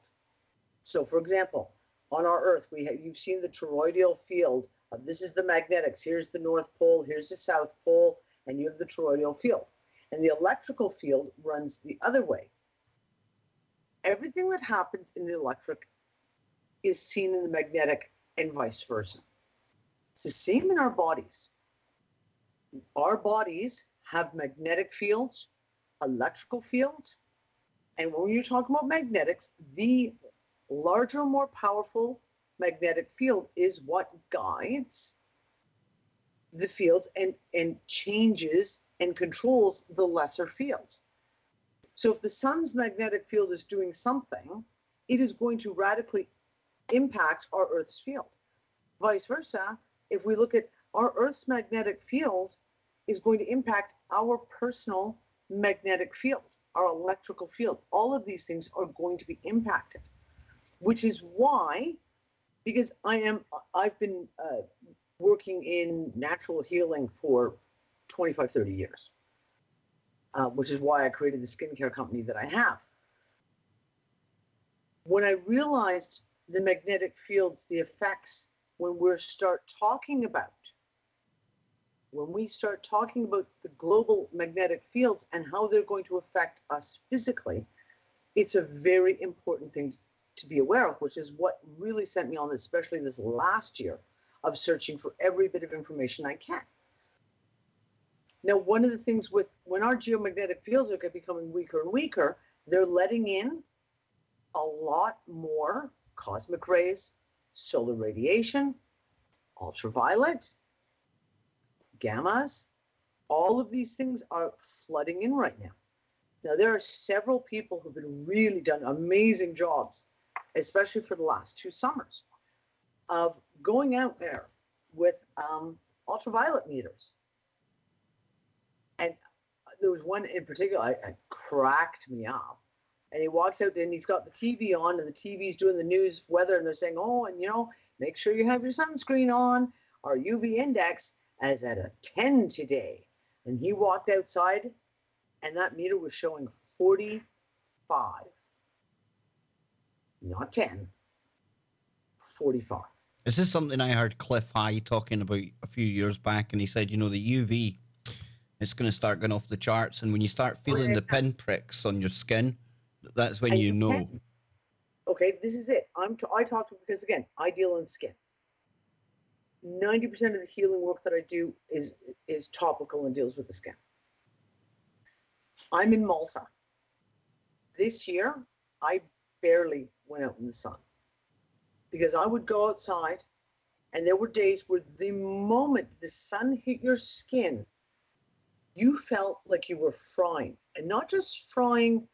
So, for example, on our Earth, you've seen the toroidal field. This is the magnetics. Here's the North Pole. Here's the South Pole. And you have the toroidal field. And the electrical field runs the other way. Everything that happens in the electric is seen in the magnetic and vice versa. It's the same in our bodies. Our bodies have magnetic fields, electrical fields, and when you're talking about magnetics, the larger, more powerful magnetic field is what guides the fields and changes and controls the lesser fields. So if the sun's magnetic field is doing something, it is going to radically impact our Earth's field. Vice versa, if we look at our Earth's magnetic field is going to impact our personal magnetic field, our electrical field. All of these things are going to be impacted, which is why, because I've been working in natural healing for 25, 30 years, which is why I created the skincare company that I have. When I realized the magnetic fields, the effects, when we start talking about the global magnetic fields and how they're going to affect us physically, it's a very important thing to be aware of, which is what really sent me on this, especially this last year, of searching for every bit of information I can. Now, one of the things when our geomagnetic fields are becoming weaker and weaker, they're letting in a lot more cosmic rays, solar radiation, ultraviolet, gammas. All of these things are flooding in right now. Now, there are several people who've been really done amazing jobs, especially for the last 2 summers, of going out there with ultraviolet meters. And there was one in particular, I cracked me up. And he walks out and he's got the TV on, and the TV's doing the news weather, and they're saying, oh, and make sure you have your sunscreen on. Our UV index is at a 10 today. And he walked outside, and that meter was showing 45. Not 10, 45. Is this something I heard Cliff High talking about a few years back? And he said, the UV, it's going to start going off the charts. And when you start feeling the pinpricks on your skin, that's when you know. Okay, this is it. I talk to, because again, I deal in skin. 90% of the healing work that I do is topical and deals with the skin. I'm in Malta. This year, I barely went out in the sun because I would go outside, and there were days where the moment the sun hit your skin, you felt like you were frying, and not just frying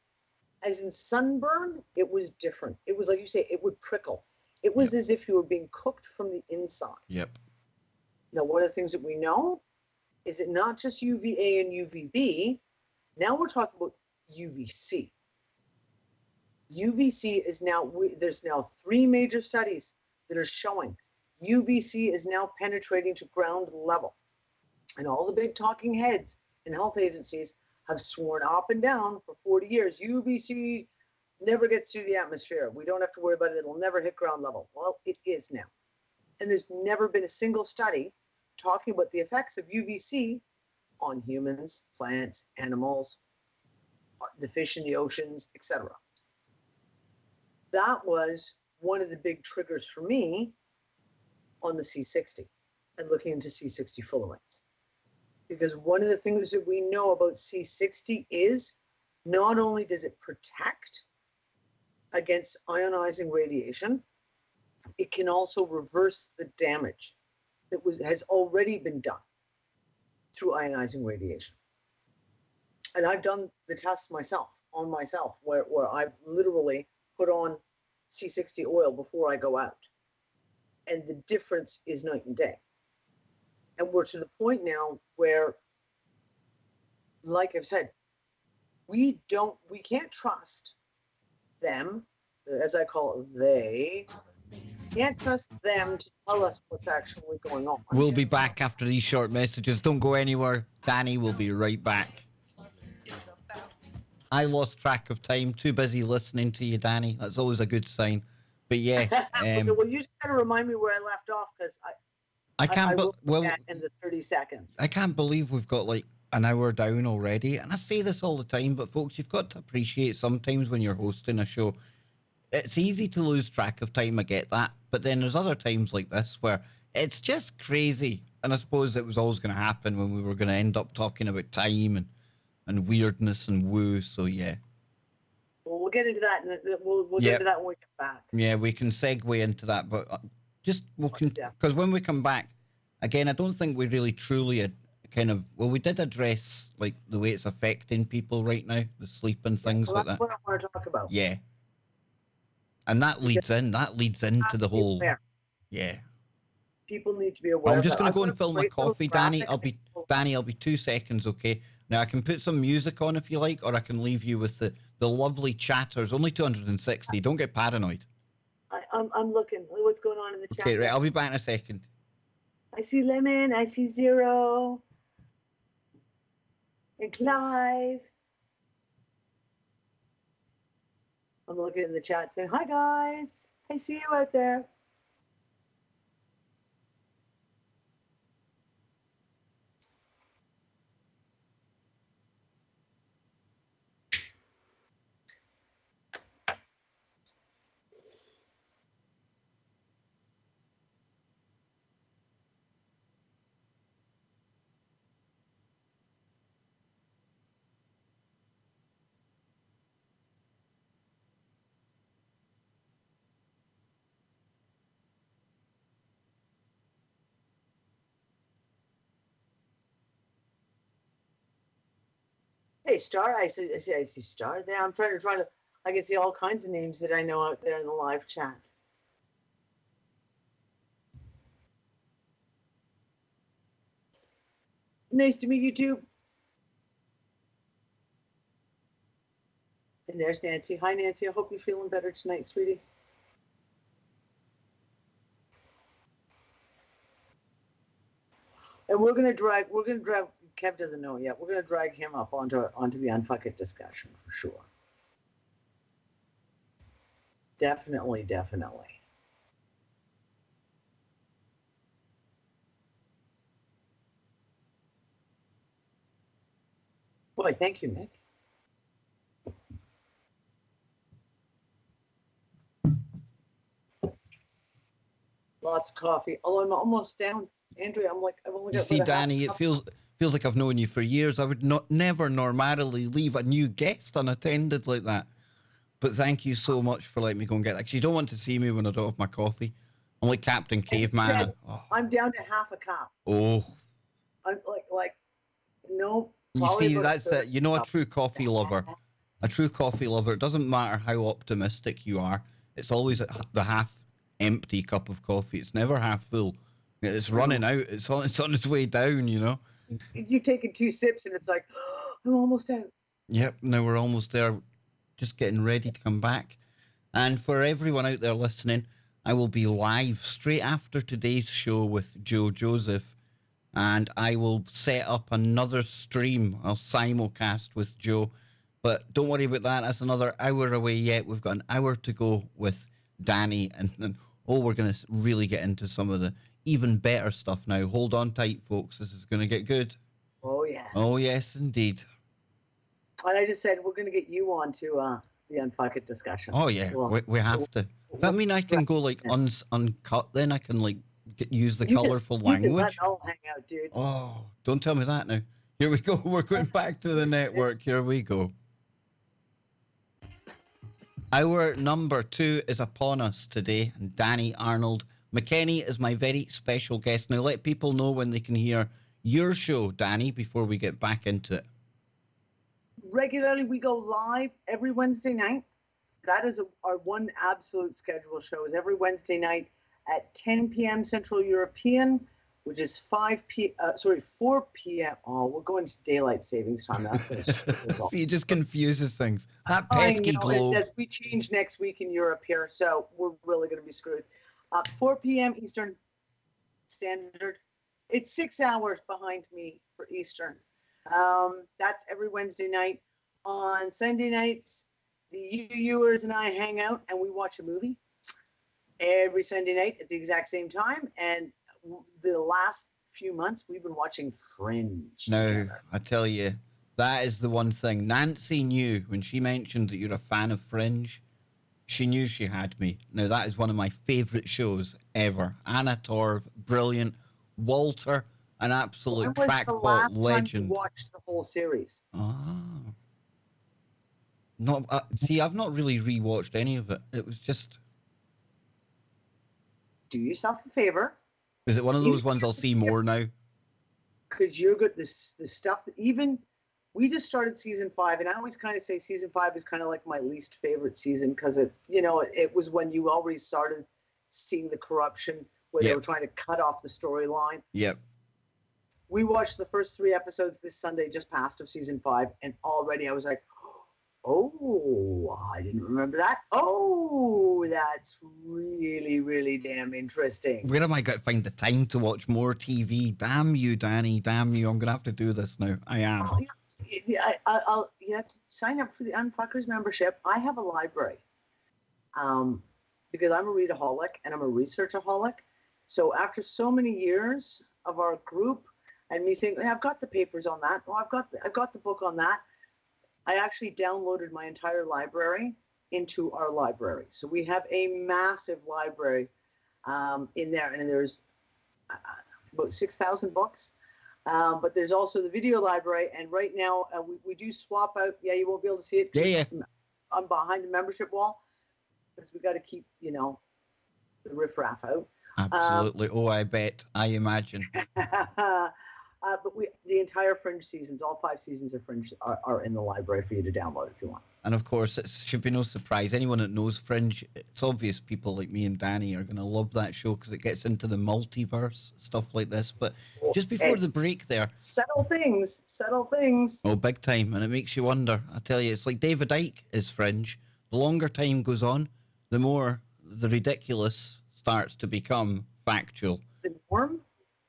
as in sunburn. It was different. It was like you say, it would prickle. It was as if you were being cooked from the inside. Yep. Now, one of the things that we know is that not just UVA and UVB, now we're talking about UVC. UVC is now, there's now 3 major studies that are showing UVC is now penetrating to ground level. And all the big talking heads in health agencies have sworn up and down for 40 years, UVC never gets through the atmosphere. We don't have to worry about it. It'll never hit ground level. Well, it is now. And there's never been a single study talking about the effects of UVC on humans, plants, animals, the fish in the oceans, etc. That was one of the big triggers for me on the C60 and looking into C60 fullerenes. Because one of the things that we know about C60 is not only does it protect against ionizing radiation, it can also reverse the damage that has already been done through ionizing radiation. And I've done the test myself, where I've literally put on C60 oil before I go out. And the difference is night and day. And we're to the point now where like I've said, we can't trust them, as I call it, they can't trust them to tell us what's actually going on. We'll be back after these short messages. Don't go anywhere. Danny will be right back. I lost track of time. Too busy listening to you, Danny. That's always a good sign. But yeah. Okay, well, you just got to remind me where I left off, because I will do that in the 30 seconds. I can't believe we've got like an hour down already. And I say this all the time, but folks, you've got to appreciate sometimes when you're hosting a show, it's easy to lose track of time. I get that. But then there's other times like this where it's just crazy. And I suppose it was always going to happen when we were going to end up talking about time and weirdness and woo. So yeah. Well, we'll get into that, and we'll get into that when we get back. Yeah, we can segue into that, but because when we come back, again, I don't think we really truly we did address like the way it's affecting people right now, the sleep and things like that. That's what I want to talk about. Yeah. And that leads into the whole, yeah. People need to be aware. I'm just going to go and fill my coffee, Danny. I'll be 2 seconds, okay? Now, I can put some music on if you like, or I can leave you with the lovely chatters. Only 260. Don't get paranoid. I'm looking. What's going on in the chat? Okay, right. I'll be back in a second. I see Lemon. I see Zero. And Clive. I'm looking in the chat saying, hi, guys. I see you out there. Hey, Star. I see Star there. I'm trying to. I can see all kinds of names that I know out there in the live chat. Nice to meet you too. And there's Nancy. Hi, Nancy. I hope you're feeling better tonight, sweetie. And we're gonna drag. Kev doesn't know yet. We're gonna drag him up onto the Unfuck It discussion for sure. Definitely. Boy, thank you, Nick. Lots of coffee. Oh, I'm almost down. Andrea, I've only got. You see, Danny, it feels like I've known you for years. I would never normally leave a new guest unattended like that. But thank you so much for letting me go and get that. Because you don't want to see me when I don't have my coffee. I'm like Captain Caveman. I'm down to half a cup. Oh. I'm like no. You see, that's it. You know, a true coffee lover. A true coffee lover. It doesn't matter how optimistic you are. It's always the half empty cup of coffee. It's never half full. It's running out. It's on its way down, you know. You've taken 2 sips and it's like, oh, I'm almost out. Yep, now we're almost there. Just getting ready to come back. And for everyone out there listening, I will be live straight after today's show with Joe Joseph. And I will set up another stream. I'll simulcast with Joe. But don't worry about that. That's another hour away yet. We've got an hour to go with Danny. And we're going to really get into some of the even better stuff now. Hold on tight, folks. This is going to get good. Oh, yes. Oh, yes, indeed. And I just said we're going to get you on to the Unfuck It discussion. Oh, yeah. We have to. Does that mean I can go, like, uncut then? I can, like, use the colourful language? You can let it all hang out, dude. Oh, don't tell me that now. Here we go. We're going back to the network. Here we go. Hour number 2 is upon us today, and Dani Arnold-McKenny is my very special guest. Now, let people know when they can hear your show, Dani, before we get back into it. Regularly, we go live every Wednesday night. That is our one absolute schedule show, is every Wednesday night at 10 p.m. Central European, which is 4 p.m. Oh, we're going to daylight savings time. That's going to screw us all. See, it just confuses things. That I pesky know, globe. as we change next week in Europe here, so we're really going to be screwed. 4 p.m. Eastern Standard. It's 6 hours behind me for Eastern. That's every Wednesday night. On Sunday nights, the UUers and I hang out and we watch a movie every Sunday night at the exact same time. And the last few months, we've been watching Fringe together. I tell you, that is the one thing. Nancy knew when she mentioned that you're a fan of Fringe. She knew she had me. Now, that is one of my favourite shows ever. Anna Torv, brilliant. Walter, an absolute crackpot legend. When was the last time you watched the whole series? See, I've not really rewatched any of it. It was just... Do yourself a favor. Is it one of those ones I'll see more now? Because you're good. This stuff that even... We just started season 5, and I always kind of say season 5 is kind of like my least favorite season because it was when you already started seeing the corruption where they were trying to cut off the storyline. Yep. We watched the first 3 episodes this Sunday just passed of season 5, and already I was like, oh, I didn't remember that. Oh, that's really, really damn interesting. Where am I going to find the time to watch more TV? Damn you, Danny. Damn you. I'm going to have to do this now. I am. Oh, I'll you have to sign up for the Unfuckers membership. I have a library because I'm a readaholic and I'm a researchaholic. So after so many years of our group and me saying, hey, I've got the papers on that. Oh, I've got the book on that. I actually downloaded my entire library into our library. So we have a massive library in there, and there's about 6,000 books. But there's also the video library, and right now we do swap out. Yeah, you won't be able to see it. Yeah. I'm behind the membership wall because we got to keep, the riffraff out. Absolutely. I bet. I imagine. But the entire Fringe seasons, all 5 seasons of Fringe are in the library for you to download if you want. And of course, it should be no surprise. Anyone that knows Fringe, it's obvious people like me and Danny are going to love that show because it gets into the multiverse, stuff like this. But just before the break there... Subtle things. Oh, big time. And it makes you wonder. I tell you, it's like David Icke is Fringe. The longer time goes on, the more the ridiculous starts to become factual. The norm?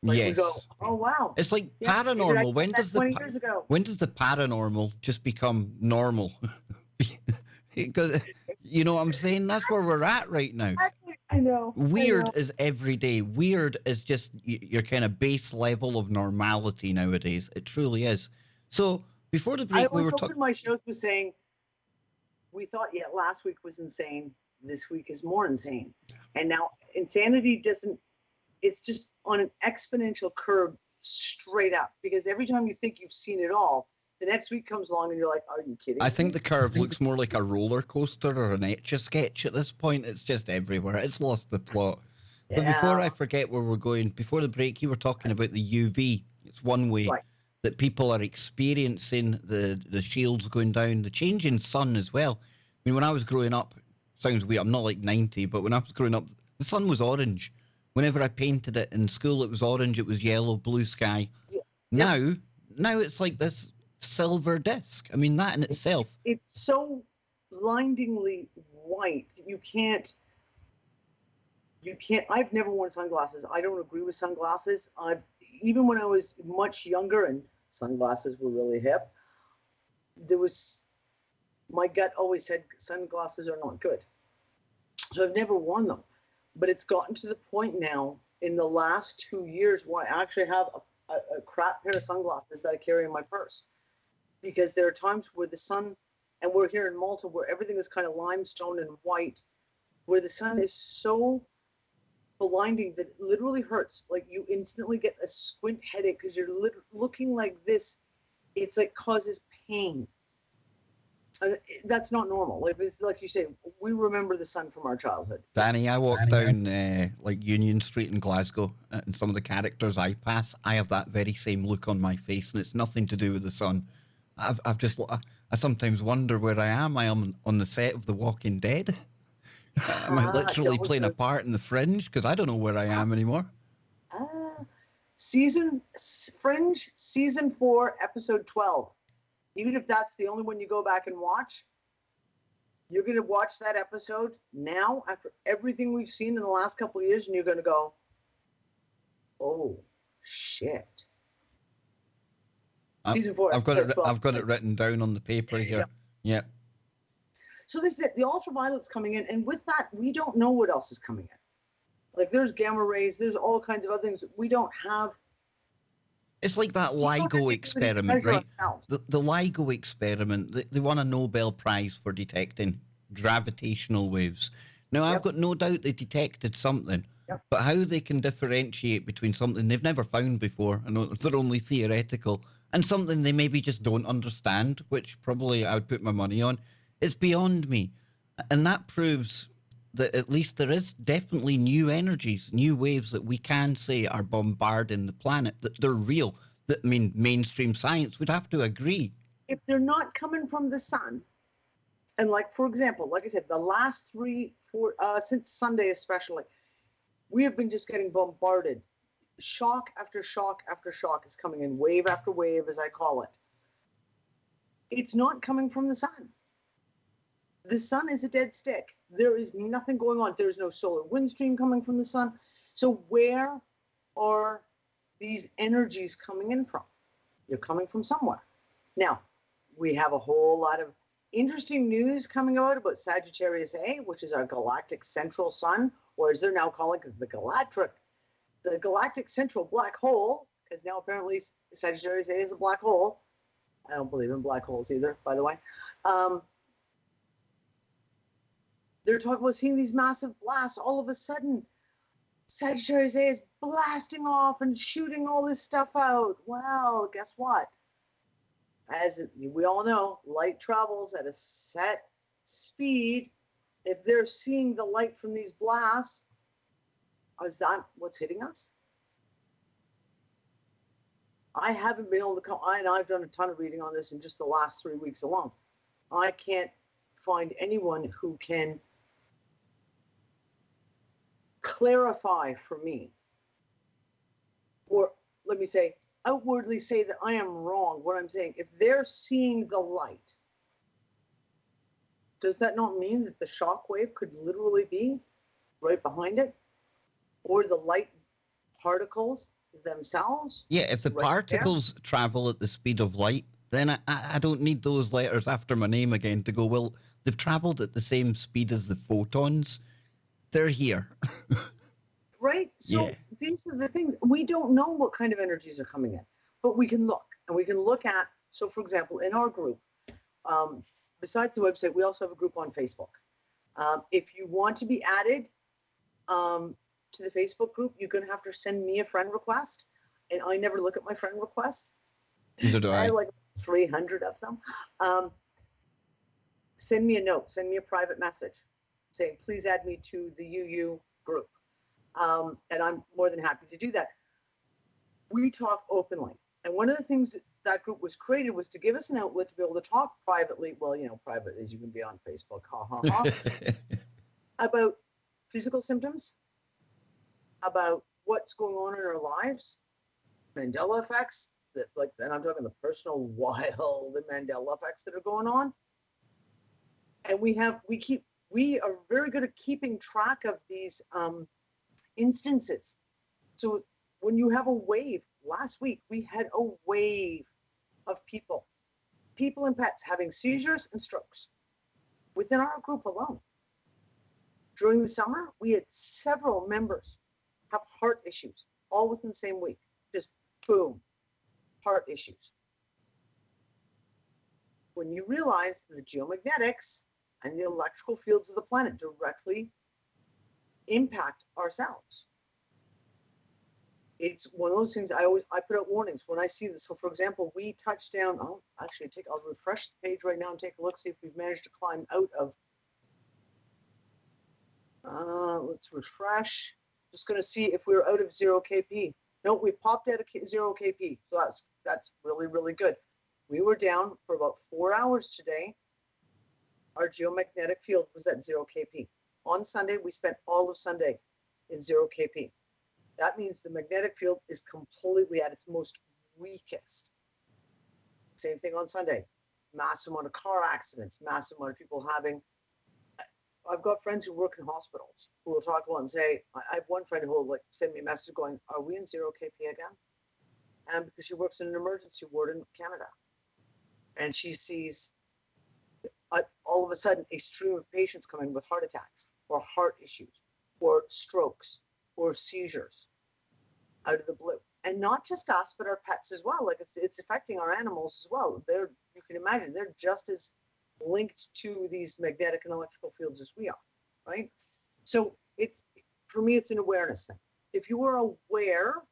Like yes. We go, oh, wow. It's like paranormal. When does the 20 years ago. When does the paranormal just become normal? Because you know what I'm saying? That's where we're at right now. I know. Weird is every day. Weird is just your kind of base level of normality nowadays. It truly is. So before the break, we were talking. My shows was saying, we thought, last week was insane. This week is more insane. And now insanity doesn't. It's just on an exponential curve straight up because every time you think you've seen it all, the next week comes along and you're like, are you kidding? I think the curve looks more like a roller coaster or an Etch-a-Sketch at this point. It's just everywhere. It's lost the plot. But before I forget where we're going, before the break, you were talking about the UV. It's one way that people are experiencing the shields going down, the changing sun as well. I mean, when I was growing up, sounds weird, I'm not like 90, but when I was growing up, the sun was orange. Whenever I painted it in school, it was orange, it was yellow, blue sky. Yeah. Now it's like this silver disc. I mean, that in itself. It's so blindingly white. You can't. I've never worn sunglasses. I don't agree with sunglasses. Even when I was much younger and sunglasses were really hip, my gut always said sunglasses are not good. So I've never worn them. But it's gotten to the point now in the last 2 years where I actually have a crap pair of sunglasses that I carry in my purse. Because there are times where the sun, and we're here in Malta where everything is kind of limestone and white, where the sun is so blinding that it literally hurts. Like you instantly get a squint headache because you're looking like this. It's like causes pain. That's not normal. Like you say, we remember the sun from our childhood. Danny, I walk down like Union Street in Glasgow, and some of the characters I pass, I have that very same look on my face, and it's nothing to do with the sun. I sometimes wonder where I am. I am on the set of The Walking Dead. Am I literally playing a part in the Fringe? Because I don't know where I am anymore. Fringe season 4, episode 12. Even if that's the only one you go back and watch, you're going to watch that episode now after everything we've seen in the last couple of years, and you're going to go, oh, shit. Season 4, I've got episode it. 12. I've got it written down on the paper here. Yeah. So this is it. The ultraviolet's coming in, and with that, we don't know what else is coming in. Like there's gamma rays, there's all kinds of other things we don't have. It's like that LIGO experiment, right? The LIGO experiment, they won a Nobel Prize for detecting gravitational waves. Now, I've got no doubt they detected something, but how they can differentiate between something they've never found before, and they're only theoretical, and something they maybe just don't understand, which probably I would put my money on, is beyond me. And that proves that at least there is definitely new energies, new waves that we can say are bombarding the planet, that they're real. That, I mean, mainstream science would have to agree. If they're not coming from the sun, and like, for example, like I said, the last 3, 4, since Sunday especially, we have been just getting bombarded. Shock after shock after shock is coming in, wave after wave, as I call it. It's not coming from the sun. The sun is a dead stick. There is nothing going on. There's no solar wind stream coming from the sun. So where are these energies coming in from? They're coming from somewhere. Now, we have a whole lot of interesting news coming out about Sagittarius A, which is our galactic central sun, or as they're now calling it, the galactic central black hole, because now apparently Sagittarius A is a black hole. I don't believe in black holes either, by the way. They're talking about seeing these massive blasts. All of a sudden, Sagittarius A is blasting off and shooting all this stuff out. Well, guess what? As we all know, light travels at a set speed. If they're seeing the light from these blasts, is that what's hitting us? I haven't been able to come, and I've done a ton of reading on this in just the last 3 weeks alone. I can't find anyone who can clarify for me, or let me say, outwardly say that I am wrong. What I'm saying, if they're seeing the light, does that not mean that the shock wave could literally be right behind it? Or the light particles themselves? Yeah, if the particles travel at the speed of light, then I don't need those letters after my name again to go, well, they've traveled at the same speed as the photons. They're here. Right? So these are the things. We don't know what kind of energies are coming in, but we can look. And we can look at, so for example, in our group, besides the website, we also have a group on Facebook. If you want to be added to the Facebook group, you're going to have to send me a friend request. And I never look at my friend requests. Neither do I. I have like 300 of them. Send me a note, send me a private message saying, please add me to the UU group. And I'm more than happy to do that. We talk openly. And one of the things that group was created was to give us an outlet to be able to talk privately. Well, you know, private as you can be on Facebook, about physical symptoms, about what's going on in our lives, Mandela effects, and I'm talking the personal wild Mandela effects that are going on. And we are very good at keeping track of these instances. So when you have a wave, last week we had a wave of people and pets having seizures and strokes within our group alone. During the summer, we had several members have heart issues, all within the same week. Just boom, heart issues. When you realize the geomagnetics and the electrical fields of the planet directly impact ourselves. It's one of those things I put out warnings when I see this. So for example, we touched down, I'll refresh the page right now and take a look, see if we've managed to climb out of, let's refresh. Just going to see if we're out of 0 kp. No, we popped out of 0 kp. So that's really, really good. We were down for about 4 hours today. Our geomagnetic field was at 0 kp. On Sunday, we spent all of Sunday in 0 kp. That means the magnetic field is completely at its most weakest. Same thing on Sunday. Massive amount of car accidents, massive amount of people having. I've got friends who work in hospitals who will talk about and say, I have one friend who will like send me a message going, "Are we in zero KP again?" And because she works in an emergency ward in Canada, and she sees all of a sudden a stream of patients coming with heart attacks or heart issues or strokes or seizures out of the blue. And not just us, but our pets as well. Like it's affecting our animals as well. You can imagine they're just as linked to these magnetic and electrical fields as we are, right? So for me, it's an awareness thing. If you are aware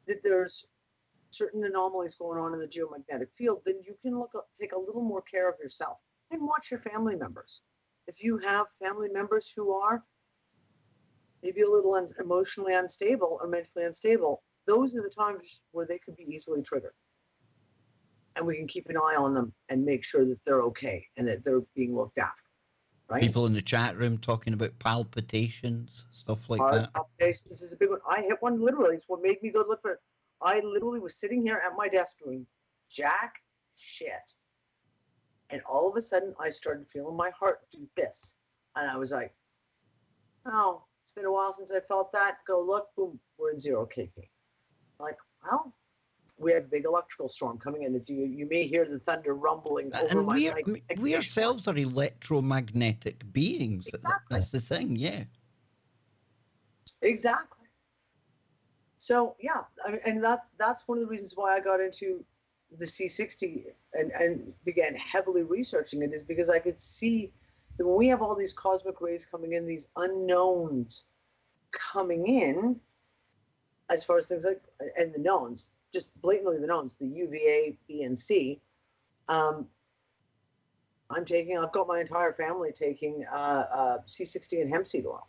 that there's certain anomalies going on in the geomagnetic field, then you can take a little more care of yourself and watch your family members. If you have family members who are maybe a little emotionally unstable or mentally unstable, those are the times where they could be easily triggered. And we can keep an eye on them and make sure that they're okay and that they're being looked after, right? People in the chat room talking about palpitations, stuff like Heart that. palpitations is a big one. I hit one literally. It's what made me go look for it. I literally was sitting here at my desk doing jack shit. And all of a sudden, I started feeling my heart do this. And I was like, oh, it's been a while since I felt that. Go look, boom, we're in zero KP. Like, well, we have a big electrical storm coming in. As you may hear the thunder rumbling over And my we ourselves are electromagnetic beings. Exactly. That's the thing, yeah. Exactly. So yeah, I mean, and that's one of the reasons why I got into the C60 and began heavily researching it, is because I could see that when we have all these cosmic rays coming in, these unknowns coming in, as far as things like, and the knowns, just blatantly the knowns, the UVA, B, and C. I've got my entire family taking C60 and hemp seed oil.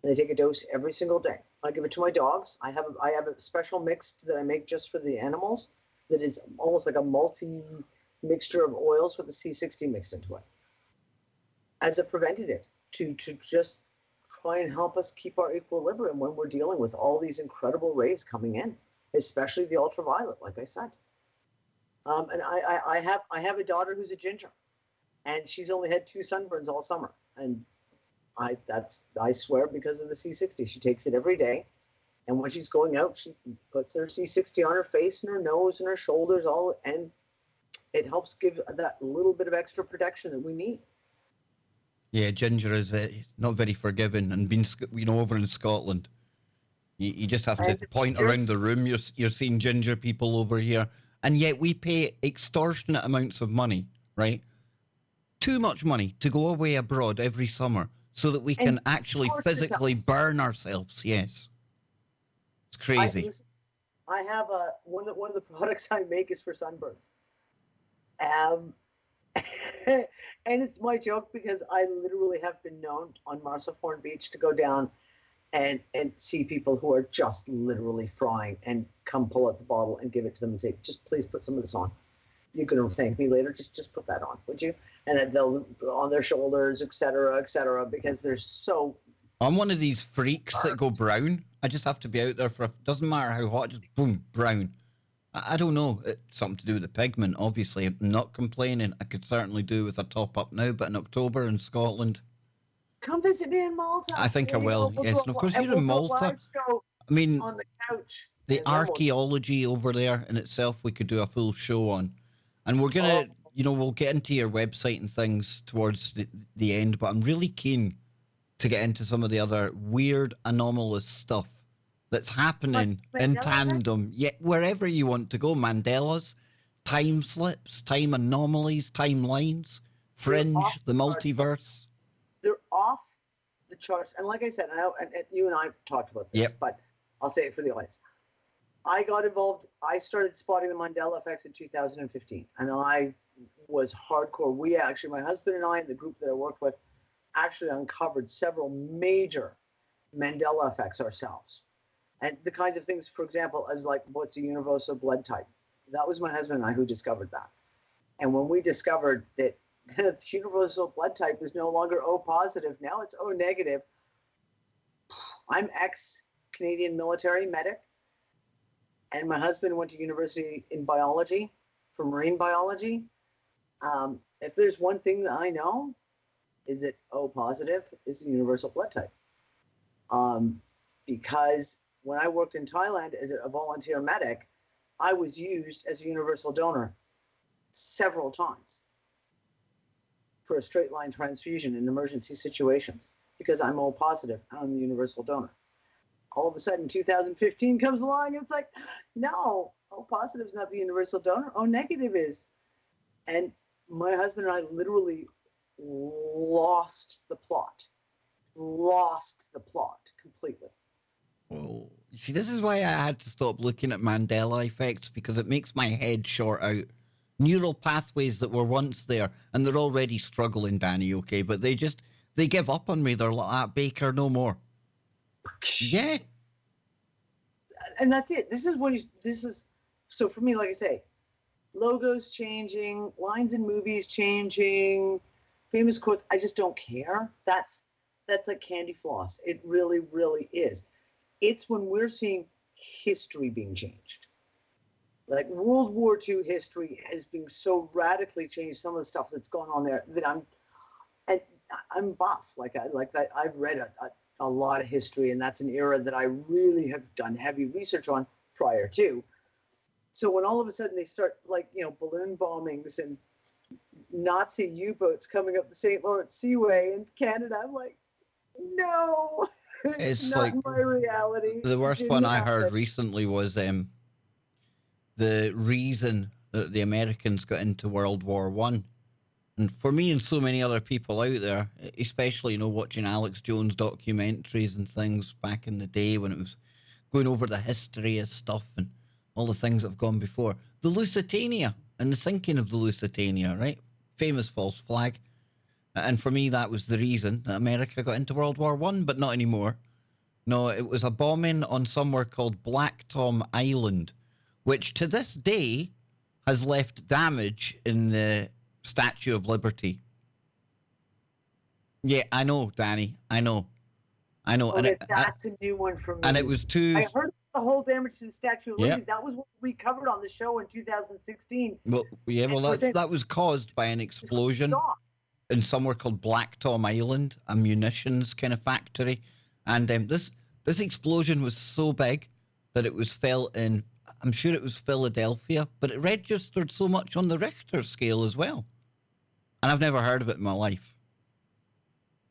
And they take a dose every single day. I give it to my dogs. I have a special mix that I make just for the animals that is almost like a multi-mixture of oils with the C60 mixed into it as a preventative to just try and help us keep our equilibrium when we're dealing with all these incredible rays coming in, especially the ultraviolet, like I said. And I have a daughter who's a ginger, and she's only had 2 sunburns all summer, and I swear because of the C60. She takes it every day, and when she's going out, she puts her C60 on her face and her nose and her shoulders, and it helps give that little bit of extra protection that we need. Yeah, ginger is not very forgiving, and being over in Scotland, you just have to point around the room. You're seeing ginger people over here, and yet we pay extortionate amounts of money, right? Too much money to go away abroad every summer so that we can actually physically burn ourselves. Yes, it's crazy. I have one of the products I make is for sunburns. And it's my joke because I literally have been known on Marsaforn Beach to go down and see people who are just literally frying and come pull out the bottle and give it to them and say, just please put some of this on. You're going to thank me later. Just put that on, would you? And then they'll on their shoulders, et cetera, because they're so. I'm one of these freaks that go brown. I just have to be out there doesn't matter how hot, just boom, brown. I don't know. It's something to do with the pigment, obviously. I'm not complaining. I could certainly do with a top up now, but in October in Scotland. Come visit me in Malta. I think I will. Yes, and of course you're in Malta. I mean, on the couch. The archaeology over there in itself, we could do a full show on. And we're going to, we'll get into your website and things towards the end, but I'm really keen to get into some of the other weird, anomalous stuff that's happening in tandem. Yeah, wherever you want to go. Mandelas, time slips, time anomalies, timelines, fringe, the multiverse. They're off the charts. And like I said, and you and I talked about this, but I'll say it for the audience. I got involved. I started spotting the Mandela Effects in 2015, and I was hardcore. We actually, my husband and I, and the group that I worked with, actually uncovered several major Mandela Effects ourselves. And the kinds of things, for example, as like, what's the universal blood type? That was my husband and I who discovered that. And when we discovered that the universal blood type is no longer O positive, now it's O negative. I'm Canadian military medic, and my husband went to university in biology for marine biology. If there's one thing that I know, is that O positive is a universal blood type. Because when I worked in Thailand as a volunteer medic, I was used as a universal donor several times for a straight line transfusion in emergency situations because I'm O positive. I'm the universal donor. All of a sudden, 2015 comes along and it's like, no, O positive is not the universal donor. O negative is. And my husband and I literally lost the plot completely. Well, see, this is why I had to stop looking at Mandela Effects, because it makes my head short out. Neural pathways that were once there, and they're already struggling, Danny, okay? But they give up on me. They're like, ah, Baker, no more. Yeah. And that's it. So for me, like I say, logos changing, lines in movies changing, famous quotes, I just don't care. That's like candy floss. It really, really is. It's when we're seeing history being changed. Like World War II history has been so radically changed, some of the stuff that's going on there, that I'm buff. I've read a lot of history, and that's an era that I really have done heavy research on prior to. So when all of a sudden they start balloon bombings and Nazi U-boats coming up the St. Lawrence Seaway in Canada, I'm like, no, it's not like my reality. The worst one I heard recently was the reason that the Americans got into World War I. And for me and so many other people out there, especially, watching Alex Jones documentaries and things back in the day when it was going over the history of stuff and all the things that have gone before. The Lusitania and the sinking of the Lusitania, right? Famous false flag. And for me, that was the reason that America got into World War I, but not anymore. No, it was a bombing on somewhere called Black Tom Island, which to this day has left damage in the Statue of Liberty. Yeah, I know, Danny. I know. Okay, that's a new one for me. And it was I heard the whole damage to the Statue of Liberty. Yep. That was what we covered on the show in 2016. Well, yeah, that was caused by an explosion in somewhere called Black Tom Island, a munitions kind of factory. And this explosion was so big that it was felt in, I'm sure it was Philadelphia, but it registered so much on the Richter scale as well. And I've never heard of it in my life.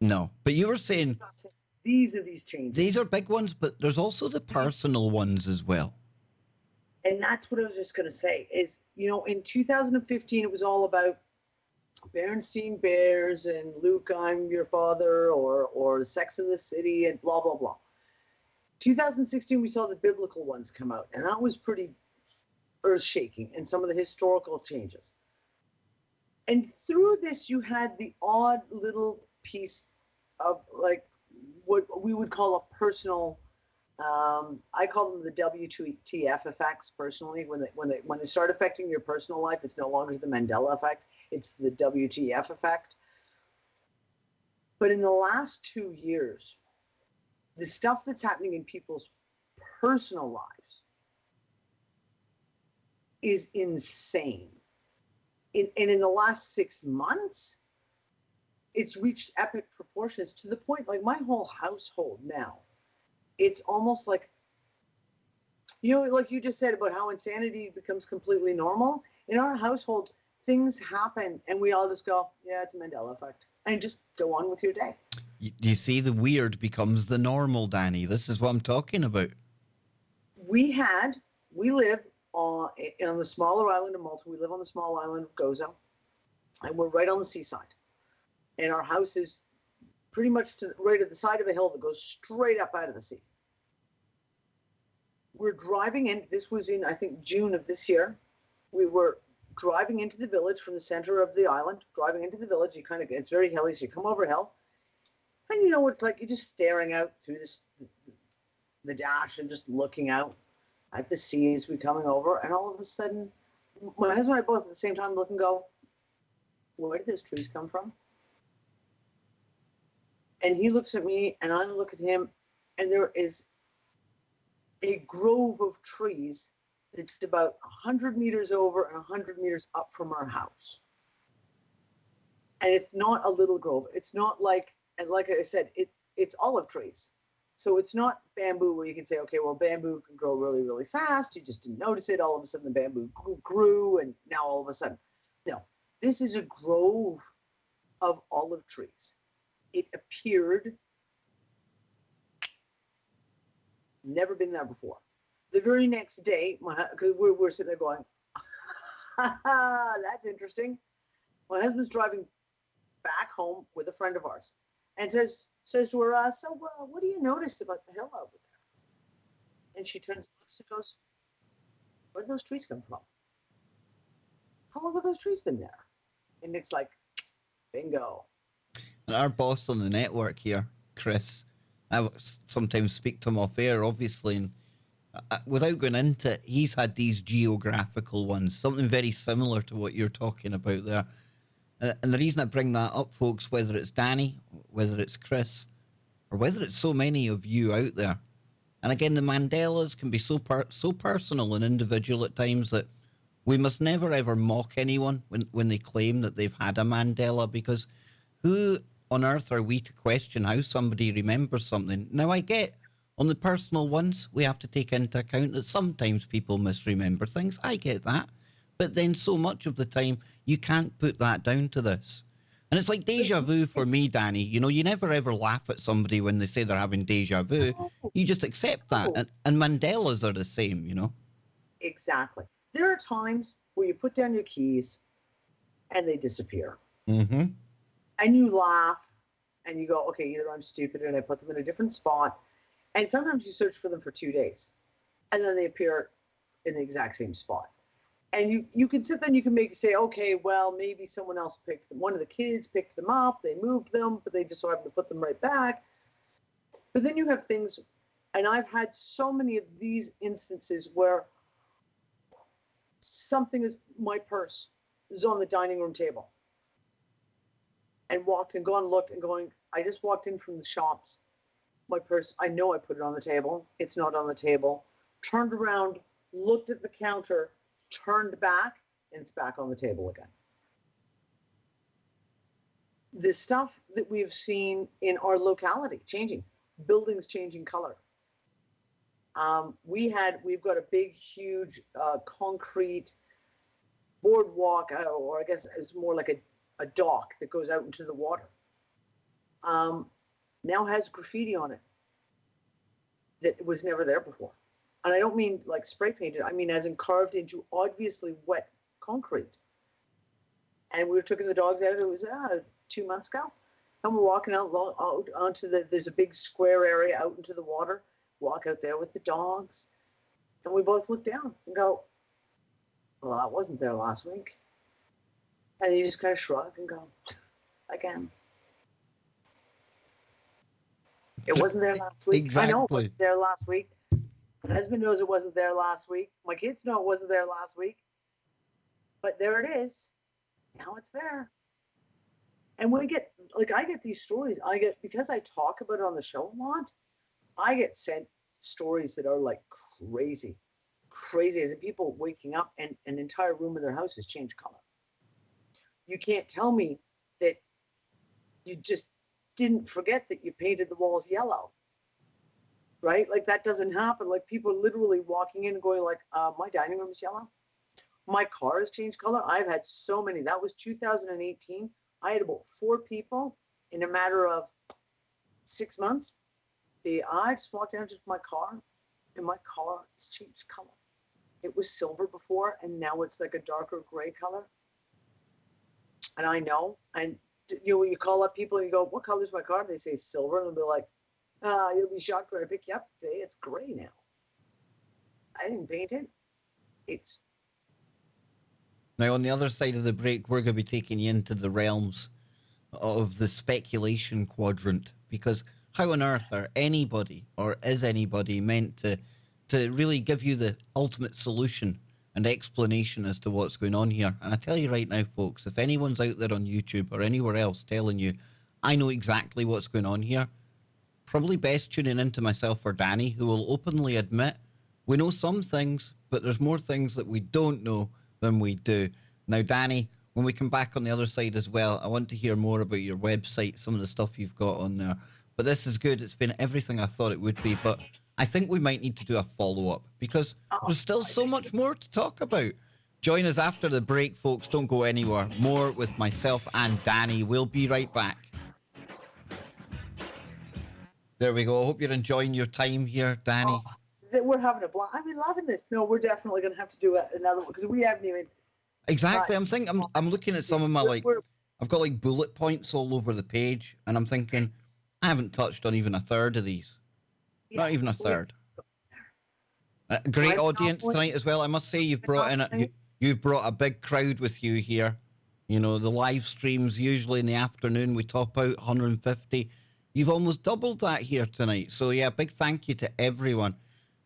No. But you were saying these are these changes. These are big ones, but there's also the personal ones as well. And that's what I was just going to say is, in 2015, it was all about Berenstain Bears and Luke, I'm your father, or Sex in the City and blah, blah, blah. 2016, we saw the biblical ones come out, and that was pretty earth-shaking and some of the historical changes. And through this, you had the odd little piece of what we would call a personal, I call them the WTF effects personally. When they start affecting your personal life, it's no longer the Mandela effect, it's the WTF effect. But in the last 2 years, the stuff that's happening in people's personal lives is insane. And in the last 6 months, it's reached epic proportions to the point, like my whole household now, it's almost like, like you just said about how insanity becomes completely normal. In our household, things happen and we all just go, yeah, it's a Mandela effect, and just go on with your day. You see, the weird becomes the normal, Danny. This is what I'm talking about. We live on the smaller island of Malta. We live on the small island of Gozo, and we're right on the seaside. And our house is pretty much right at the side of a hill that goes straight up out of the sea. We're driving in. This was in, I think, June of this year. We were driving into the village from the center of the island, driving into the village. It's very hilly, so you come over a hill. And you know what it's like? You're just staring out through the dash and just looking out at the sea as we're coming over. And all of a sudden, my husband and I both at the same time look and go, where did those trees come from? And he looks at me and I look at him, and there is a grove of trees that's about 100 meters over and 100 meters up from our house. And it's not a little grove. It's not like, and like I said, it's olive trees. So it's not bamboo where you can say, okay, well, bamboo can grow really, really fast. You just didn't notice it. All of a sudden the bamboo grew and now all of a sudden, no. This is a grove of olive trees. It appeared, never been there before. The very next day, because we're sitting there going, that's interesting. My husband's driving back home with a friend of ours and says to her, so what do you notice about the hill over there? And she turns and looks and goes, where did those trees come from? How long have those trees been there? And Nick's like, bingo. And our boss on the network here, Chris, I sometimes speak to him off air, obviously, and without going into it, he's had these geographical ones, something very similar to what you're talking about there. And the reason I bring that up, folks, whether it's Dani, whether it's Chris, or whether it's so many of you out there, and again, the Mandelas can be so personal and individual at times that we must never ever mock anyone when they claim that they've had a Mandela, because who on earth are we to question how somebody remembers something? Now, I get on the personal ones, we have to take into account that sometimes people misremember things. I get that. But then so much of the time, you can't put that down to this. And it's like deja vu for me, Dani. You know, you never ever laugh at somebody when they say they're having deja vu. You just accept that. And Mandelas are the same, you know? Exactly. There are times where you put down your keys and they disappear. Mm-hmm. And you laugh and you go, okay, either I'm stupid and I put them in a different spot. And sometimes you search for them for 2 days and then they appear in the exact same spot. And you can sit there and you can say, okay, well, maybe someone else picked them. One of the kids picked them up, they moved them, but they just so happened to put them right back. But then you have things, and I've had so many of these instances where something is, my purse is on the dining room table. And walked and gone, looked and going, I just walked in from the shops. My purse, I know I put it on the table. It's not on the table. Turned around, looked at the counter, turned back, and it's back on the table again. The stuff that we've seen in our locality changing, buildings changing color. We've got a big, huge concrete boardwalk, or I guess it's more like a dock that goes out into the water. Now has graffiti on it that was never there before. And I don't mean like spray painted, I mean as in carved into obviously wet concrete. And we were taking the dogs out, it was 2 months ago. And we're walking out onto there's a big square area out into the water, walk out there with the dogs. And we both look down and go, well, that wasn't there last week. And you just kind of shrug and go, again. It wasn't there last week. Exactly. I know it wasn't there last week. My husband knows it wasn't there last week. My kids know it wasn't there last week. But there it is. Now it's there. And I get these stories. Because I talk about it on the show a lot, I get sent stories that are like crazy. Crazy, as in people waking up and an entire room in their house has changed color. You can't tell me that you just didn't forget that you painted the walls yellow. Right? Like that doesn't happen. Like people literally walking in and going like, my dining room is yellow. My car has changed color. I've had so many. That was 2018. I had about 4 people in a matter of 6 months. I just walked down to my car and my car has changed color. It was silver before and now it's like a darker gray color. And I know. And you know, when you call up people and you go, what color is my car? And they say silver. And they'll be like, you'll be shocked when I pick you up today. It's gray now. I didn't paint it. It's. Now, on the other side of the break, we're going to be taking you into the realms of the speculation quadrant, because how on earth are anybody, or is anybody meant to really give you the ultimate solution and explanation as to what's going on here? And I tell you right now, folks, if anyone's out there on YouTube or anywhere else telling you, I know exactly what's going on here, probably best tuning into myself or Dani, who will openly admit We know some things, but there's more things that we don't know than we do. Now, Dani, when we come back on the other side as well, I want to hear more about your website, some of the stuff you've got on there. But this is good. It's been everything I thought it would be. But I think we might need to do a follow-up because there's still so much more to talk about. Join us after the break, folks. Don't go anywhere. More with myself and Dani. We'll be right back. There we go. I hope you're enjoying your time here, Dani. We're having a blast. I've been loving this. No, we're definitely going to have to do another one because we haven't even. Exactly. I'm thinking. I'm looking at some of my I've got like bullet points all over the page, and I'm thinking I haven't touched on even a third of these. Yeah, not even a third. Great audience tonight as well. I must say you've brought in you've brought a big crowd with you here. You know, the live streams usually in the afternoon we top out 150. You've almost doubled that here tonight. So yeah, big thank you to everyone.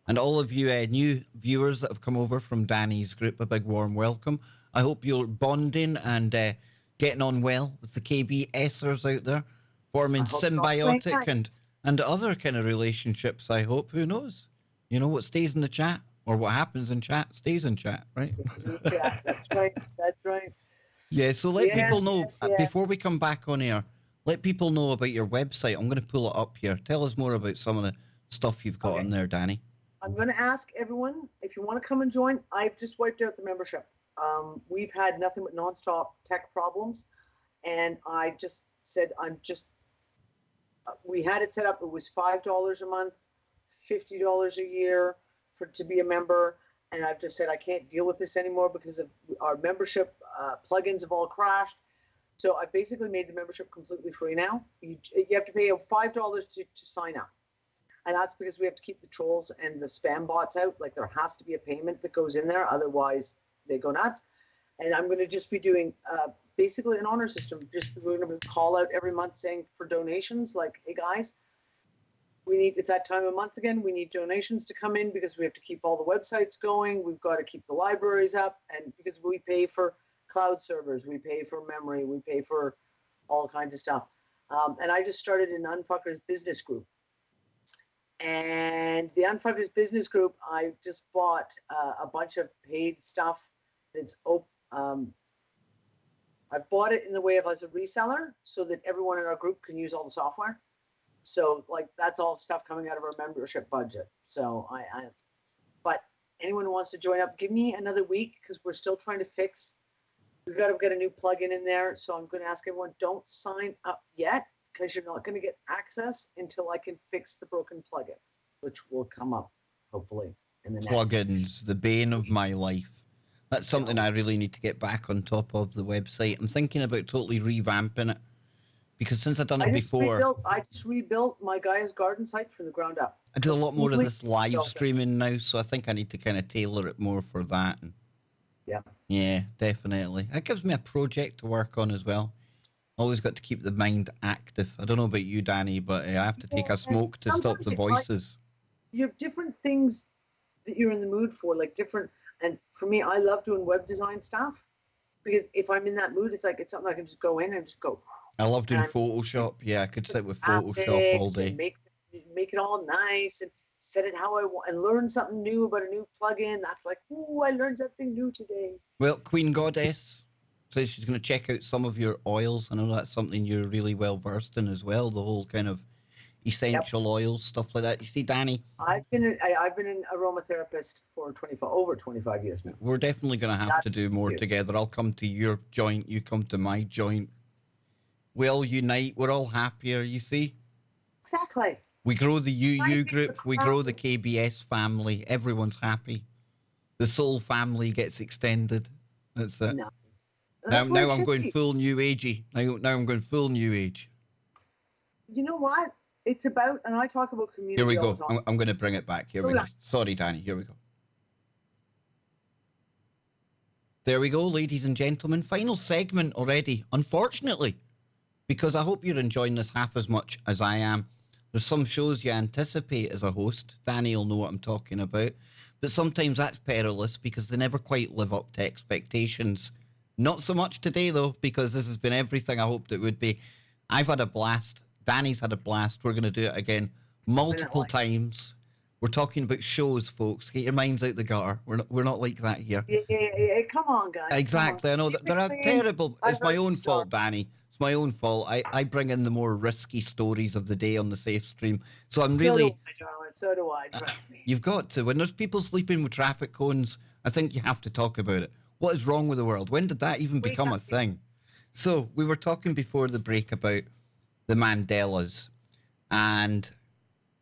And all of you new viewers that have come over from Dani's group, a big warm welcome. I hope you're bonding and getting on well with the KBSers out there, forming symbiotic and other kind of relationships, I hope. Who knows? You know, what stays in the chat or what happens in chat stays in chat, right? Stays in chat. That's right. That's right. Yeah, so let people know, before we come back on air, let people know about your website. I'm going to pull it up here. Tell us more about some of the stuff you've got on there, Dani. I'm going to ask everyone, if you want to come and join, I've just wiped out the membership. We've had nothing but nonstop tech problems. And I just said, we had it set up. It was $5 a month, $50 a year to be a member. And I've just said, I can't deal with this anymore because of our membership plugins have all crashed. So I basically made the membership completely free now. You have to pay $5 to sign up. And that's because we have to keep the trolls and the spam bots out. Like there has to be a payment that goes in there. Otherwise they go nuts. And I'm going to just be doing basically an honor system. We're going to call out every month saying for donations, like, hey guys, it's that time of month again. We need donations to come in because we have to keep all the websites going. We've got to keep the libraries up. And because we pay for cloud servers, we pay for memory, we pay for all kinds of stuff. And I just started an Unfuckers business group. And the Unfuckers business group, I just bought a bunch of paid stuff. I bought it in the way of as a reseller so that everyone in our group can use all the software. So like that's all stuff coming out of our membership budget. So but anyone who wants to join up, give me another week because we're still trying to fix. We've got to get a new plugin in there. So I'm going to ask everyone, don't sign up yet because you're not going to get access until I can fix the broken plugin, which will come up hopefully in the next. Plugins, the bane of my life. That's something I really need to get back on top of the website. I'm thinking about totally revamping it because since I've done it before. I just rebuilt my Gaia's Garden site from the ground up. I do a lot more of this live streaming now, so I think I need to kind of tailor it more for that. Yeah, definitely. It gives me a project to work on as well. Always got to keep the mind active. I don't know about you, Dani, but I have to take a smoke to stop the voices. You have different things that you're in the mood for, like different. And for me, I love doing web design stuff because if I'm in that mood, it's something I can just go in and just go. I love doing Photoshop. Yeah, I could sit with Photoshop all day. Make it all nice and set it how I want and learn something new about a new plugin. That's like, ooh, I learned something new today. Well, Queen Goddess says she's going to check out some of your oils. I know that's something you're really well versed in as well. The whole kind of essential oils, stuff like that. You see, Dani? I've been an aromatherapist for over 25 years now. We're definitely going to have to do more together. I'll come to your joint. You come to my joint. We all unite. We're all happier, you see? Exactly. We grow the UU group. We grow the KBS family. Everyone's happy. The soul family gets extended. That's it. Nice. Now I'm going full new agey. Now I'm going full new age. You know what? It's about, and I talk about community. Here we go. I'm going to bring it back. Here we go. Sorry, Dani. Here we go. There we go, ladies and gentlemen. Final segment already, unfortunately, because I hope you're enjoying this half as much as I am. There's some shows you anticipate as a host. Dani will know what I'm talking about. But sometimes that's perilous because they never quite live up to expectations. Not so much today, though, because this has been everything I hoped it would be. I've had a blast. Dani's had a blast. We're going to do it again multiple times. We're talking about shows, folks. Get your minds out the gutter. We're not like that here. Yeah. Come on, guys. Come on. Exactly. I know that they're terrible. I It's my heard you own start. fault, Danny. It's my own fault. I bring in the more risky stories of the day on the safe stream. So I'm So do really. I, darling. So do I. Trust me. You've got to. When there's people sleeping with traffic cones, I think you have to talk about it. What is wrong with the world? When did that even Wake become up, a thing? So we were talking before the break about the Mandelas. And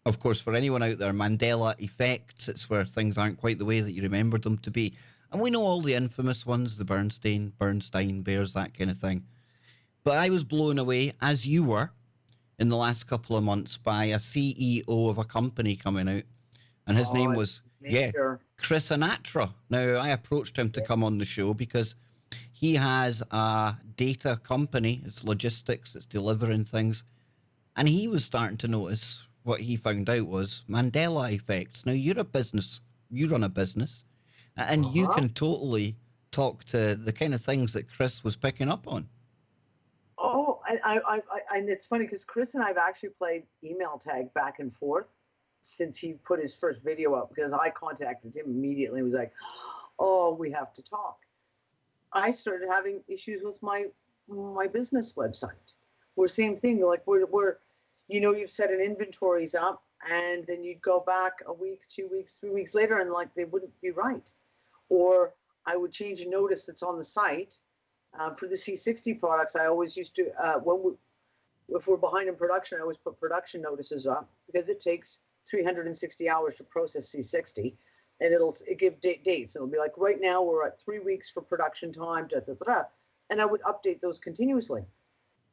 of course, for anyone out there, Mandela Effects, it's where things aren't quite the way that you remembered them to be. And we know all the infamous ones, the Bernstein bears, that kind of thing. But I was blown away, as you were, in the last couple of months by a CEO of a company coming out. And his name was, Chris Anatra. Now, I approached him to come on the show because he has a data company. It's logistics, it's delivering things. And he was starting to notice what he found out was Mandela Effects. Now, you run a business, and you can totally talk to the kind of things that Chris was picking up on. Oh, and it's funny because Chris and I have actually played email tag back and forth since he put his first video up, because I contacted him immediately and was like, oh, we have to talk. I started having issues with my business website. We're same thing. Like we're you've set an inventories up, and then you'd go back a week, 2 weeks, 3 weeks later, and like they wouldn't be right. Or I would change a notice that's on the site. For the C60 products, I always used to, if we're behind in production, I always put production notices up because it takes 360 hours to process C60, and it give dates. It'll be like, right now we're at 3 weeks for production time, and I would update those continuously.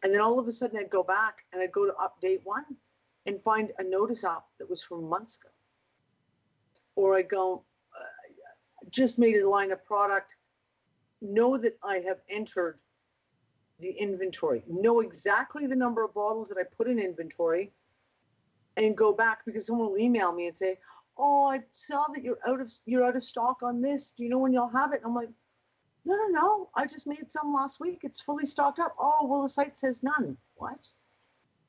And then all of a sudden I'd go back and I'd go to update one and find a notice up that was from months ago. Or I go, just made a line of product, know that I have entered the inventory, know exactly the number of bottles that I put in inventory, and go back because someone will email me and say, oh, I saw that you're out of stock on this. Do you know when you'll have it? And I'm like, no. I just made some last week. It's fully stocked up. Oh, well, the site says none. What?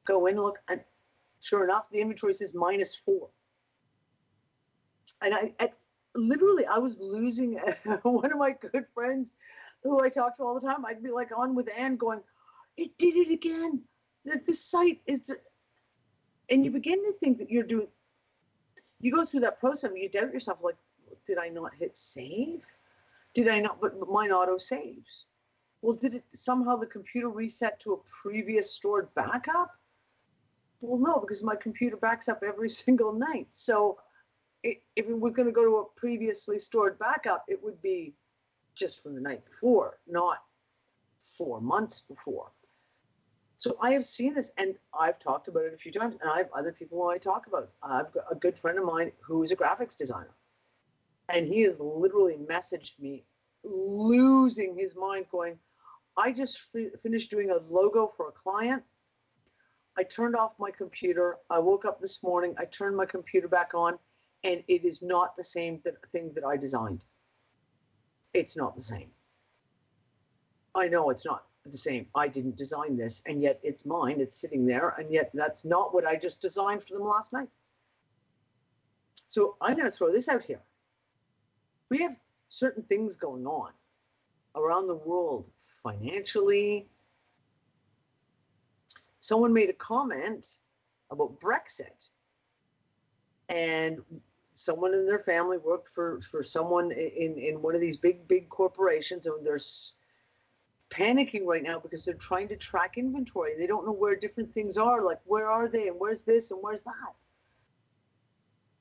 Go in, look, and sure enough, the inventory says -4. And I was losing one of my good friends who I talk to all the time. I'd be like on with Anne going, it did it again. The site is, and you begin to think that you go through that process and you doubt yourself, like, did I not hit save? Did I not? But mine auto saves. Well, did it somehow the computer reset to a previous stored backup? Well, no, because my computer backs up every single night. So if it was going to go to a previously stored backup, it would be just from the night before, not 4 months before. So I have seen this, and I've talked about it a few times, and I have other people who I talk about it. I've got a good friend of mine who is a graphics designer, and he has literally messaged me, losing his mind, going, I just finished doing a logo for a client. I turned off my computer. I woke up this morning. I turned my computer back on, and it is not the same thing that I designed. It's not the same. I know it's not the same. I didn't design this, and yet it's mine. It's sitting there, and yet that's not what I just designed for them last night. So I'm going to throw this out here. We have certain things going on around the world financially. Someone made a comment about Brexit, and someone in their family worked for someone in one of these big corporations, and they're panicking right now because they're trying to track inventory. They don't know where different things are, like where are they and where's this and where's that.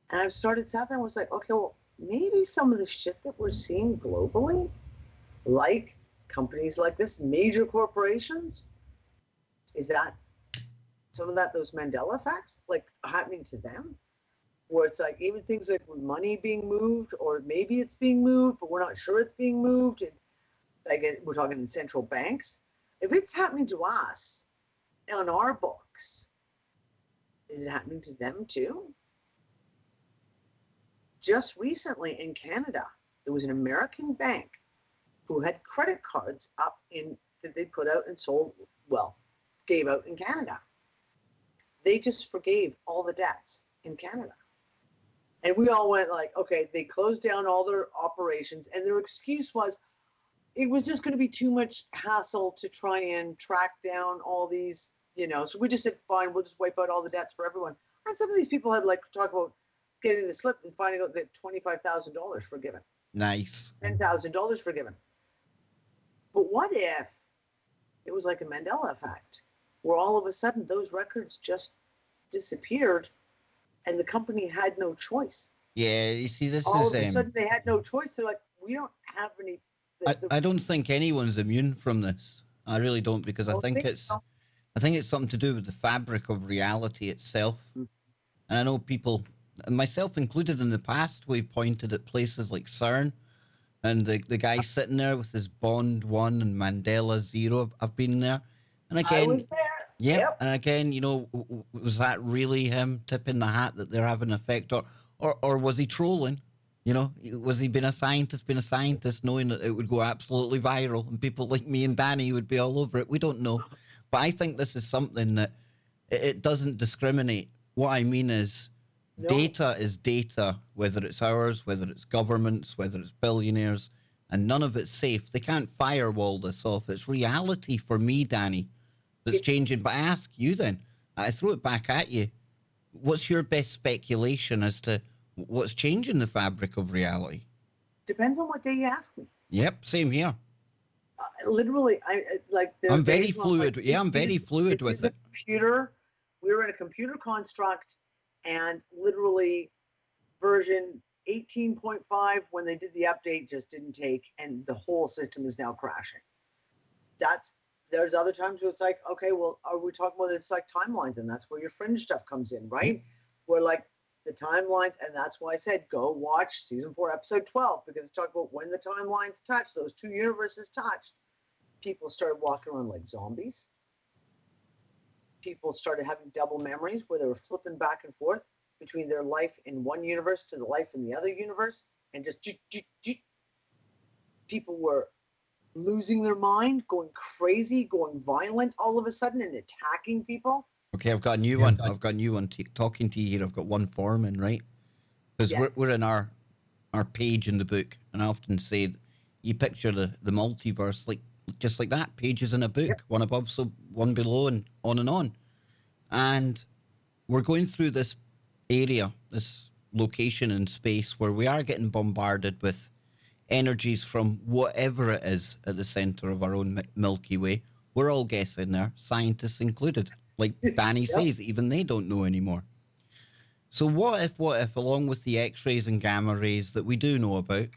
And I've sat there and was like, okay, well, maybe some of the shit that we're seeing globally, like companies like this, major corporations, is that some of those Mandela effects, like happening to them? Where it's like even things like money being moved, or maybe it's being moved, but we're not sure it's being moved. And like we're talking in central banks. If it's happening to us on our books, is it happening to them too? Just recently in Canada, there was an American bank who had credit cards up that they put out and sold, gave out in Canada. They just forgave all the debts in Canada. And we all went like, okay, they closed down all their operations, and their excuse was it was just going to be too much hassle to try and track down all these, So we just said, fine, we'll just wipe out all the debts for everyone. And some of these people had like talk about getting the slip and finding out that $25,000 forgiven, Nice. $10,000 forgiven. But what if it was like a Mandela effect, where all of a sudden those records just disappeared, and the company had no choice? Yeah, you see, this All is of a sudden they had no choice. They're like, we don't have any. I don't think anyone's immune from this. I really don't, because I think So. it's something to do with the fabric of reality itself. Mm. And I know people, myself included, in the past, we've pointed at places like CERN, and the guy sitting there with his Bond 1 and Mandela 0. I've been there. And I again, was there. yep. And again, was that really him tipping the hat that they're having an effect, or was he trolling? Was he being a scientist, knowing that it would go absolutely viral and people like me and Dani would be all over it? We don't know. But I think this is something that it doesn't discriminate. What I mean is, data is data, whether it's ours, whether it's governments, whether it's billionaires, and none of it's safe. They can't firewall this off. It's reality for me, Dani, that's changing. But I ask you then, I throw it back at you. What's your best speculation as to what's changing the fabric of reality? Depends on what day you ask me. Yep, same here. Literally, I'm very fluid. Like, I'm very fluid with it. Computer. We were in a computer construct, and literally version 18.5, when they did the update, just didn't take, and the whole system is now crashing. There's other times where it's like, okay, well, are we talking about it's like timelines, and that's where your fringe stuff comes in, right? Yeah. Where like the timelines, and that's why I said go watch season 4, episode 12, because it's talking about when the timelines touch, those two universes touched. People started walking around like zombies. People started having double memories where they were flipping back and forth between their life in one universe to the life in the other universe, and just people were losing their mind, going crazy, going violent all of a sudden, and attacking people. Okay, I've got a new one. I've got a new one talking to you here. I've got one forming, right? Because we're in our page in the book, and I often say that you picture the multiverse just like that, pages in a book, one above, so one below, and on and on. And we're going through this area, this location in space, where we are getting bombarded with energies from whatever it is at the center of our own Milky Way. We're all guessing there, scientists included. Like Dani says, even they don't know anymore. So what if, along with the X-rays and gamma rays that we do know about,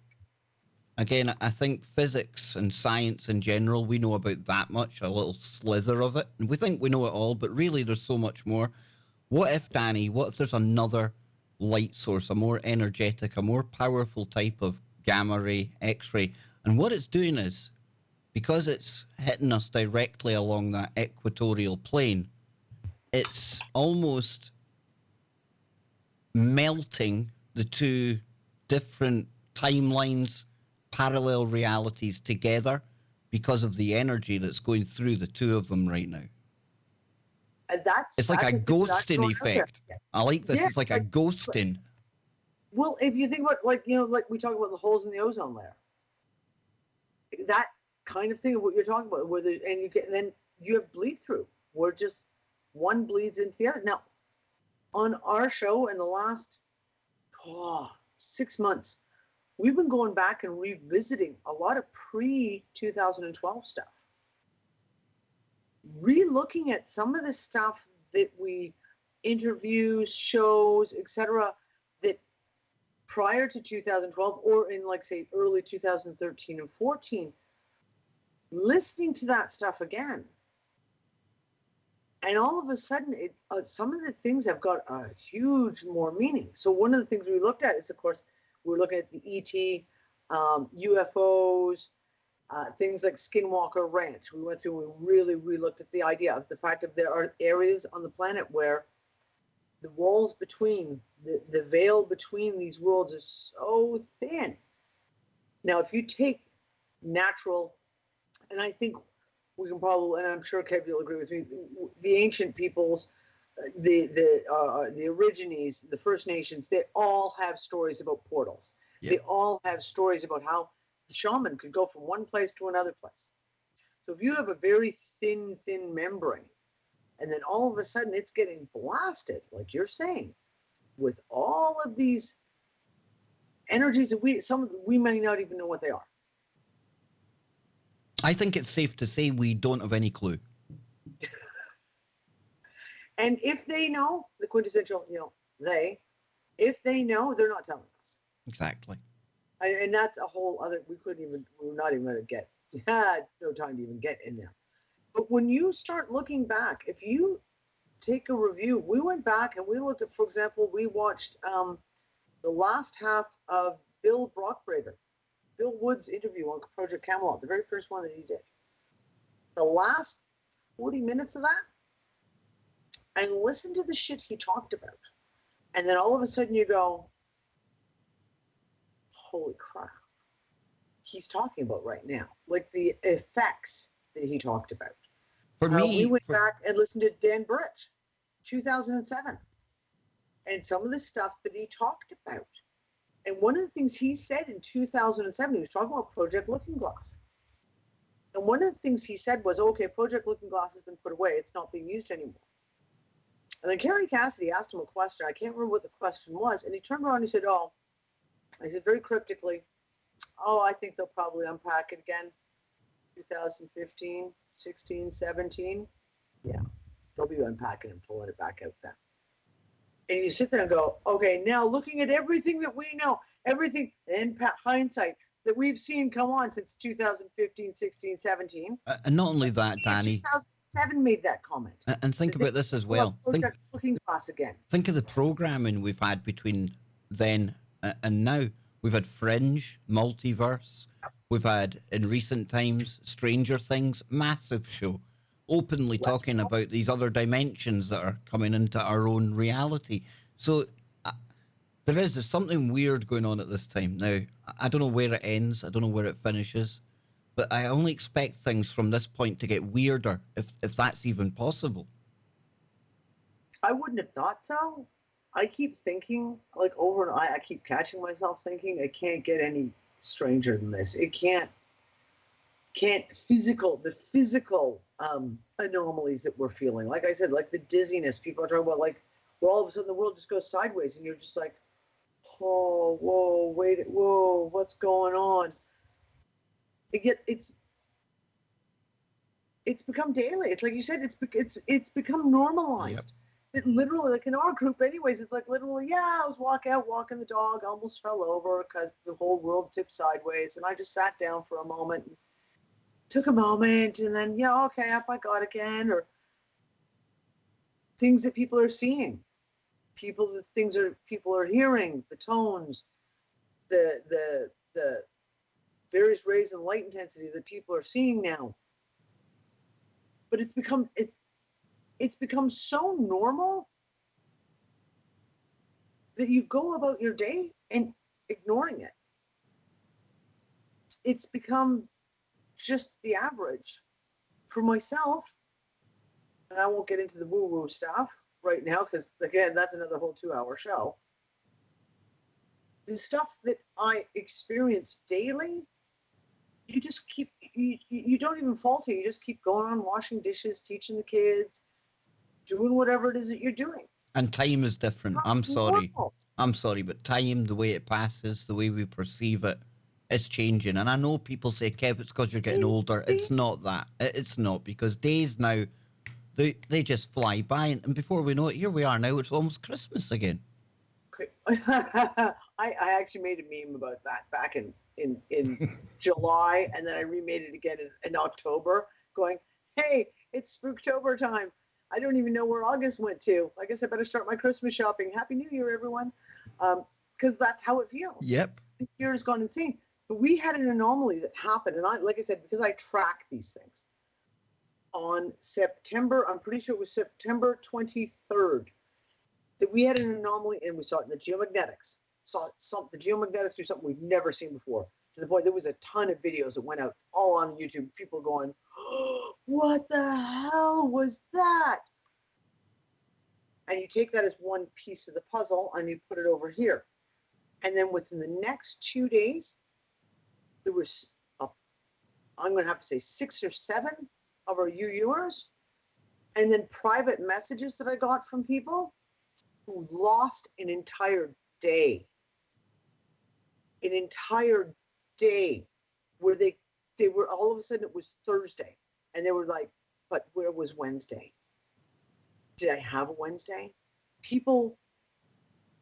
again, I think physics and science in general, we know about that much, a little slither of it. And we think we know it all, but really there's so much more. What if, Dani, what if there's another light source, a more energetic, a more powerful type of gamma ray, X-ray? And what it's doing is, because it's hitting us directly along that equatorial plane, it's almost melting the two different timelines, parallel realities together because of the energy that's going through the two of them right now. And it's like a ghosting effect. I like this. It's like a ghosting. Well, if you think about like we talk about the holes in the ozone layer, that kind of thing of what you're talking about, where then you have bleed through, where just one bleeds into the other. Now, on our show in the last 6 months, we've been going back and revisiting a lot of pre-2012 stuff. Re-looking at some of the stuff that we interviews, shows, etc., that prior to 2012 or in like say early 2013 and 14, listening to that stuff again. And all of a sudden, some of the things have got a huge more meaning. So one of the things we looked at is, of course, we're looking at the ET, UFOs, things like Skinwalker Ranch. We went through and we really re-looked at the idea of the fact that there are areas on the planet where the walls between, the veil between these worlds is so thin. Now, if you take natural, and I think we can probably, and I'm sure Kev will agree with me, the ancient peoples, the Aborigines, the First Nations, they all have stories about portals. Yep. They all have stories about how the shaman could go from one place to another place. So if you have a very thin membrane, and then all of a sudden it's getting blasted, like you're saying, with all of these energies that we may not even know what they are. I think it's safe to say we don't have any clue. And if they know, the quintessential, if they know, they're not telling us. Exactly. And that's a whole other, we're not even going to get, no time to even get in there. But when you start looking back, if you take a review, we went back and we looked at, for example, we watched the last half of Bill Wood's interview on Project Camelot, the very first one that he did. The last 40 minutes of that, and listen to the shit he talked about. And then all of a sudden you go, holy crap. He's talking about right now. Like the effects that he talked about. For me, we went back and listened to Dan Burrich, 2007. And some of the stuff that he talked about. And one of the things he said in 2007, he was talking about Project Looking Glass. And one of the things he said was, okay, Project Looking Glass has been put away. It's not being used anymore. And then Kerry Cassidy asked him a question. I can't remember what the question was. And he turned around and he said, he said very cryptically, I think they'll probably unpack it again. 2015, 16, 17. Yeah, they'll be unpacking and pulling it back out then. And you sit there and go, okay, now looking at everything that we know, everything in hindsight that we've seen come on since 2015, 16, 17. And not only that, Dani. 2007 made that comment. And think about this as well. Looking Glass again. Think of the programming we've had between then and now. We've had Fringe, Multiverse. We've had, in recent times, Stranger Things, massive show. Openly talking about these other dimensions that are coming into our own reality. So there's something weird going on at this time. Now, I don't know where it ends. I don't know where it finishes. But I only expect things from this point to get weirder, if that's even possible. I wouldn't have thought so. I keep thinking, like over and I keep catching myself thinking, it can't get any stranger than this. It can't the physical anomalies that we're feeling. Like I said, like the dizziness people are talking about, like where all of a sudden the world just goes sideways and you're just like, oh, whoa, wait, whoa, what's going on? It's become daily. It's like you said, it's become normalized. Yep. It literally, like in our group anyways, it's like literally, I was walking the dog, almost fell over because the whole world tipped sideways. And I just sat down for a moment, and took a moment, and then, okay, up I got again. Or things that people are seeing, people are hearing, the tones, the various rays and light intensity that people are seeing now. But it's become so normal that you go about your day and ignoring it. It's become just the average for myself. And I won't get into the woo-woo stuff right now because, again, that's another whole 2-hour show. The stuff that I experience daily, you just keep, you don't even falter. You just keep going on, washing dishes, teaching the kids, doing whatever it is that you're doing. And time is different. I'm sorry, but time, the way it passes, the way we perceive it, it's changing. And I know people say, Kev, it's because you're getting older. It's not that. It's not, because days now, they just fly by. And before we know it, here we are now. It's almost Christmas again. I actually made a meme about that back in July, and then I remade it again in October, going, hey, it's Spooktober time. I don't even know where August went to. I guess I better start my Christmas shopping. Happy New Year, everyone. Because that's how it feels. Yep. The year's gone insane. But we had an anomaly that happened, and like I said, because I track these things, on September, I'm pretty sure it was September 23rd, that we had an anomaly, and we saw it in the geomagnetics. The geomagnetics do something we've never seen before, to the point there was a ton of videos that went out all on YouTube. People going, oh, what the hell was that? And you take that as one piece of the puzzle and you put it over here. And then within the next 2 days, there was, I'm going to have to say 6 or 7 of our UUers. And then private messages that I got from people who lost an entire day. An entire day where they were, all of a sudden it was Thursday. And they were like, but where was Wednesday? Did I have a Wednesday? People,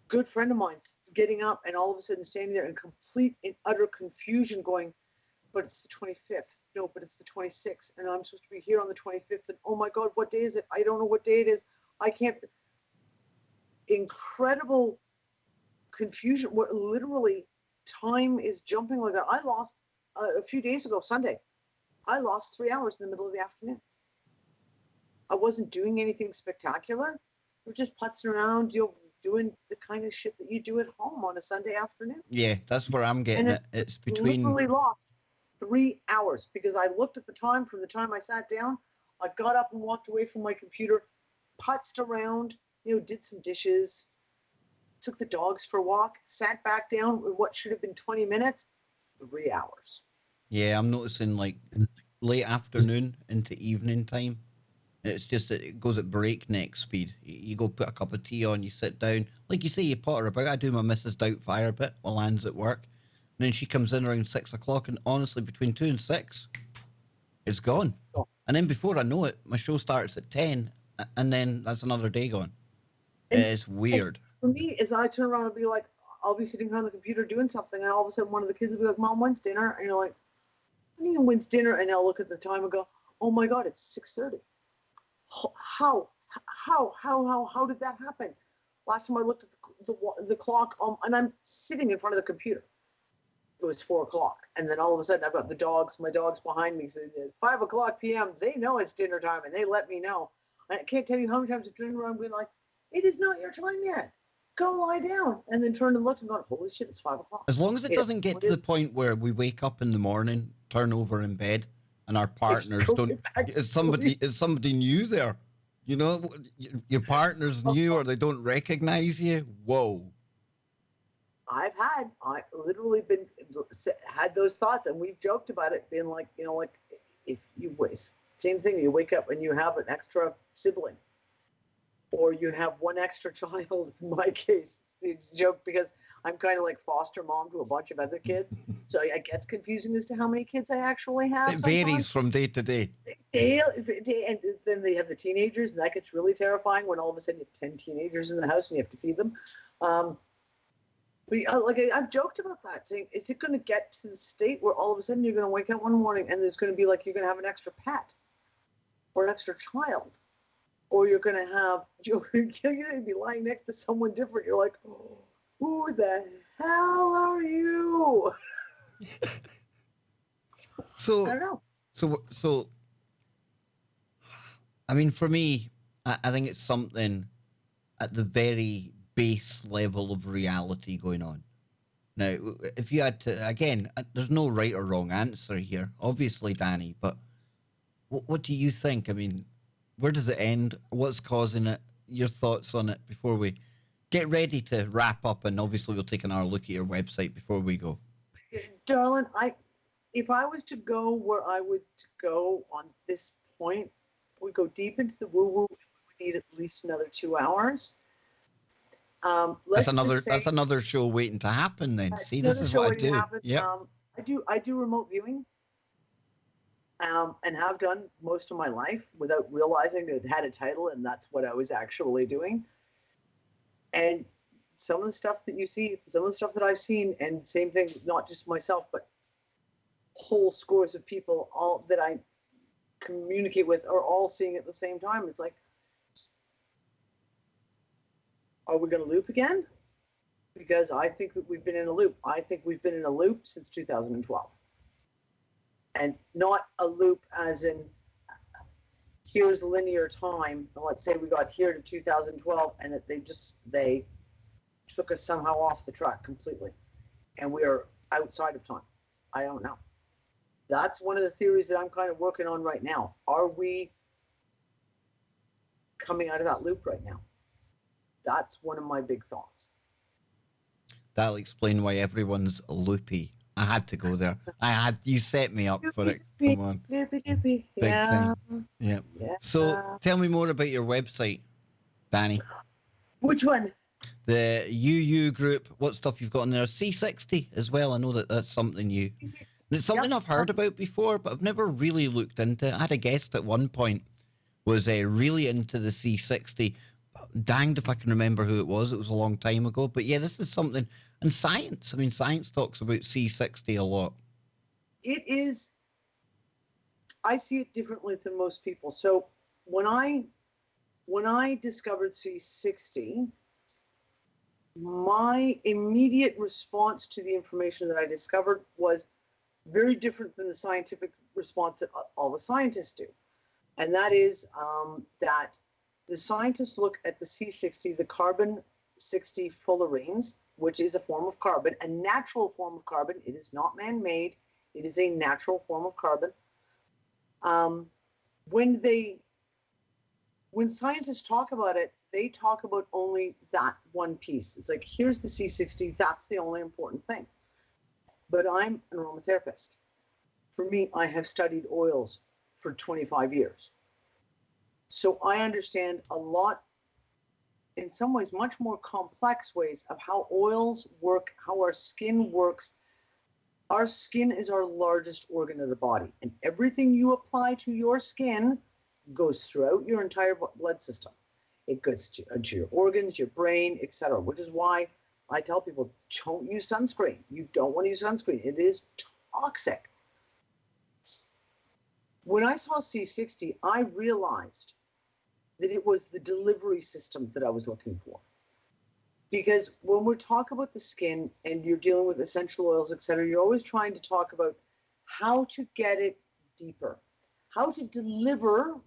good friend of mine, getting up and all of a sudden standing there in complete and utter confusion going, but it's the 25th. No, but it's the 26th. And I'm supposed to be here on the 25th. And oh my God, what day is it? I don't know what day it is. I can't. Incredible confusion where literally time is jumping like that. I lost a few days ago, Sunday, I lost 3 hours in the middle of the afternoon. I wasn't doing anything spectacular. We're just putzing around, doing the kind of shit that you do at home on a Sunday afternoon. Yeah, that's where I'm getting it. It's between. Literally lost 3 hours because I looked at the time from the time I sat down. I got up and walked away from my computer, putzed around, did some dishes, took the dogs for a walk, sat back down with what should have been 20 minutes, 3 hours. Yeah, I'm noticing like late afternoon into evening time. It's just it goes at breakneck speed. You go put a cup of tea on, you sit down. Like you say, you potter about. I do my Mrs. Doubtfire bit while Anne's at work. And then she comes in around 6 o'clock, and honestly, between 2 and 6, it's gone. Oh. And then before I know it, my show starts at 10, and then that's another day gone. It's weird. For me, as I turn around and be like, I'll be sitting on the computer doing something, and all of a sudden one of the kids will be like, Mom, when's dinner? And you're like, I mean, when's dinner? And I'll look at the time and go, oh my God, it's 6:30. How did that happen? Last time I looked at the clock, and I'm sitting in front of the computer. It was 4 o'clock, and then all of a sudden I've got my dogs behind me. So at 5 o'clock p.m., they know it's dinner time, and they let me know. I can't tell you how many times I've turned around being like, it is not your time yet. Go lie down, and then turn and look and go, holy shit, it's 5 o'clock. As long as it doesn't get to the point where we wake up in the morning, turn over in bed, and our partners don't. Is somebody new there? Your partner's new, or they don't recognize you. Whoa. I literally had those thoughts, and we've joked about it, being like, like if you same thing, you wake up and you have an extra sibling, or you have one extra child. In my case, the joke, because I'm kind of like foster mom to a bunch of other kids, so it gets confusing as to how many kids I actually have. It varies from day to day. And then they have the teenagers, and that gets really terrifying when all of a sudden you have 10 teenagers in the house and you have to feed them. But I've joked about that, saying, is it going to get to the state where all of a sudden you're going to wake up one morning and there's going to be like, you're going to have an extra pet or an extra child, or you're going to be lying next to someone different. You're like, oh, who the hell are you? So I don't know. So I mean, for me, I think it's something at the very base level of reality going on. Now, if you had to, again, there's no right or wrong answer here, obviously, Dani, but what do you think? I mean, where does it end? What's causing it? Your thoughts on it before we get ready to wrap up, and obviously we'll take another look at your website before we go. Darling, if I was to go where I would go on this point, we go deep into the woo-woo, we would need at least another 2 hours. That's another show waiting to happen. Then see, this is what I do. Yeah, I do remote viewing, and have done most of my life without realizing it had a title, and that's what I was actually doing. And some of the stuff that you see, some of the stuff that I've seen, and same thing, not just myself, but whole scores of people, all that I communicate with, are all seeing at the same time. It's like, are we going to loop again? Because I think that we've been in a loop. I think we've been in a loop since 2012. And not a loop as in, here's linear time. And let's say we got here to 2012 and that they took us somehow off the track completely. And we are outside of time. I don't know. That's one of the theories that I'm kind of working on right now. Are we coming out of that loop right now? That's one of my big thoughts. That'll explain why everyone's loopy. I had to go there. You set me up for it. Come on. Loopy. Big Yeah. time. Yeah. Yeah. So tell me more about your website, Dani. Which one? The UU group, what stuff you've got in there? C60 as well. I know that's something new. And it's something I've heard about before, but I've never really looked into it. I had a guest at one point was really into the C60. Danged if I can remember who it was. It was a long time ago. But yeah, this is something. And science. I mean, science talks about C60 a lot. It is. I see it differently than most people. So when I discovered C60, my immediate response to the information that I discovered was very different than the scientific response that all the scientists do. And that is that the scientists look at the C60, the carbon-60 fullerenes, which is a form of carbon, a natural form of carbon. It is not man-made. It is a natural form of carbon. When scientists talk about it, they talk about only that one piece. It's like, here's the C60, that's the only important thing. But I'm an aromatherapist. For me, I have studied oils for 25 years. So I understand a lot, in some ways, much more complex ways of how oils work, how our skin works. Our skin is our largest organ of the body, and everything you apply to your skin goes throughout your entire blood system. It goes to your organs, your brain, etc., which is why I tell people, don't use sunscreen. You don't want to use sunscreen. It is toxic. When I saw C60, I realized that it was the delivery system that I was looking for. Because when we talk about the skin and you're dealing with essential oils, etc., you're always trying to talk about how to get it deeper, how to deliver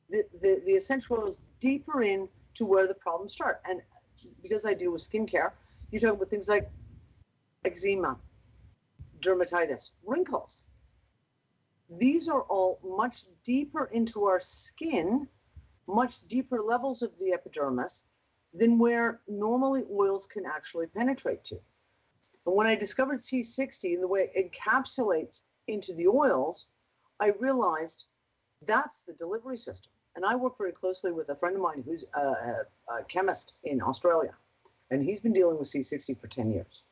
the essential oils deeper in to where the problems start. And because I deal with skincare, you talk about things like eczema, dermatitis, wrinkles. These are all much deeper into our skin, much deeper levels of the epidermis than where normally oils can actually penetrate to. And when I discovered C60 and the way it encapsulates into the oils, I realized that's the delivery system. And I work very closely with a friend of mine who's a chemist in Australia. And he's been dealing with C60 for 10 years.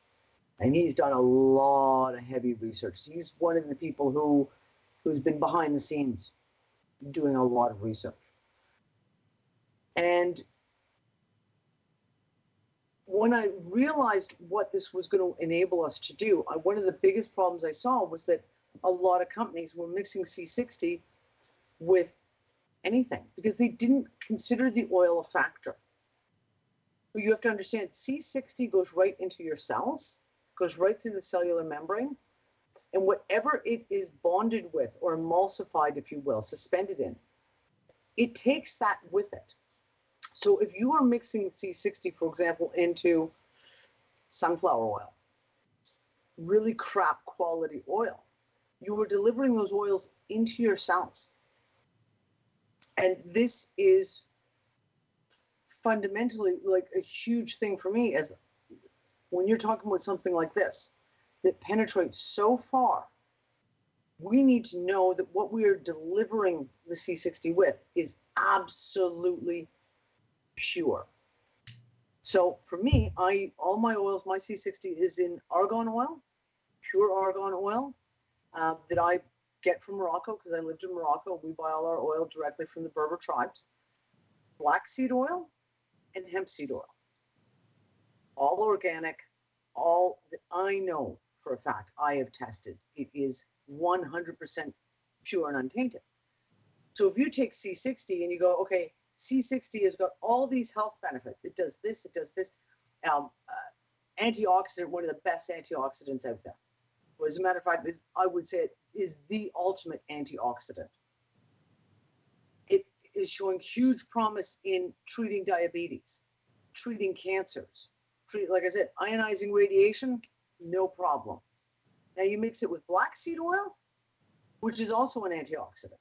And he's done a lot of heavy research. He's one of the people who's been behind the scenes doing a lot of research. And when I realized what this was going to enable us to do, one of the biggest problems I saw was that a lot of companies were mixing C60 with anything because they didn't consider the oil a factor. But you have to understand, C60 goes right into your cells, goes right through the cellular membrane, and whatever it is bonded with or emulsified, if you will, suspended in, it takes that with it. So if you are mixing C60, for example, into sunflower oil, really crap quality oil, you are delivering those oils into your cells. And this is fundamentally like a huge thing for me, as when you're talking about something like this that penetrates so far, we need to know that what we are delivering the C60 with is absolutely pure. So for me, all my oils, my C60 is in argan oil, pure argan oil that I get from Morocco because I lived in Morocco. We buy all our oil directly from the Berber tribes. Black seed oil and hemp seed oil. All organic, all that I know for a fact I have tested. It is 100% pure and untainted. So if you take C60 and you go, okay, C60 has got all these health benefits. It does this, it does this. Antioxidant, one of the best antioxidants out there. Well, as a matter of fact, I would say it is the ultimate antioxidant. It is showing huge promise in treating diabetes, treating cancers, like I said, ionizing radiation, no problem. Now you mix it with black seed oil, which is also an antioxidant,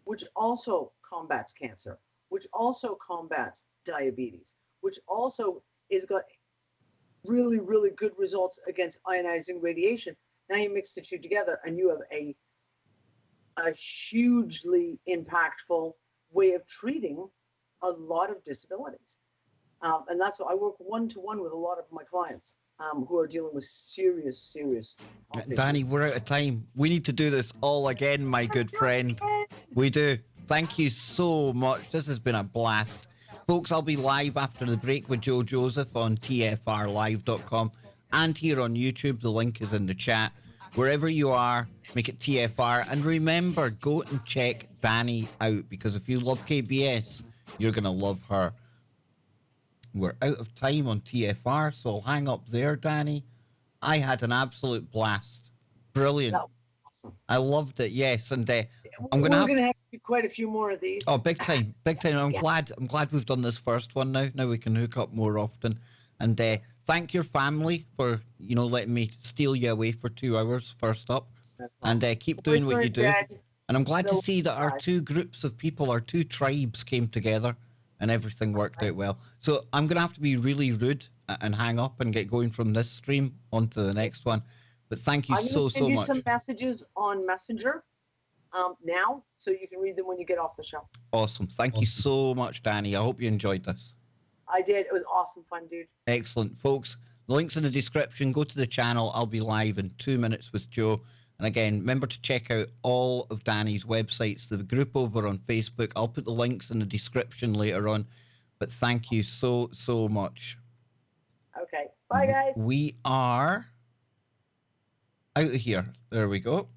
which also combats cancer, which also combats diabetes, which also is got really, really good results against ionizing radiation. Now you mix the two together and you have a hugely impactful way of treating a lot of disabilities. And that's what I work one-to-one with a lot of my clients who are dealing with serious health Dani, issues. we're out of time. We need to do this all again, my good friend. We do. Thank you so much. This has been a blast. Folks, I'll be live after the break with Joe Joseph on tfrlive.com and here on YouTube. The link is in the chat. Wherever you are, make it TFR. And remember, go and check Dani out, because if you love KBS, you're going to love her. We're out of time on TFR, so I'll hang up there, Dani. I had an absolute blast. Brilliant. That was awesome. I loved it, yes. And I'm We're going to have... going to have to do quite a few more of these. Oh, big time, big time. I'm Yeah. glad we've done this first one now. Now we can hook up more often. And thank your family for, letting me steal you away for 2 hours first up. And keep doing what you do. And I'm glad to see that our two groups of people, our two tribes came together and everything worked out well. So I'm going to have to be really rude and hang up and get going from this stream onto the next one. But thank you so much. I'm going to send you some messages on Messenger now, so you can read them when you get off the show. Awesome. Thank you so much, Dani. I hope you enjoyed this. I did. It was awesome fun, dude. Excellent. Folks, the link's in the description. Go to the channel. I'll be live in 2 minutes with Joe. And again, remember to check out all of Dani's websites, the group over on Facebook. I'll put the links in the description later on. But thank you so much. Okay. Bye, guys. We are out of here. There we go.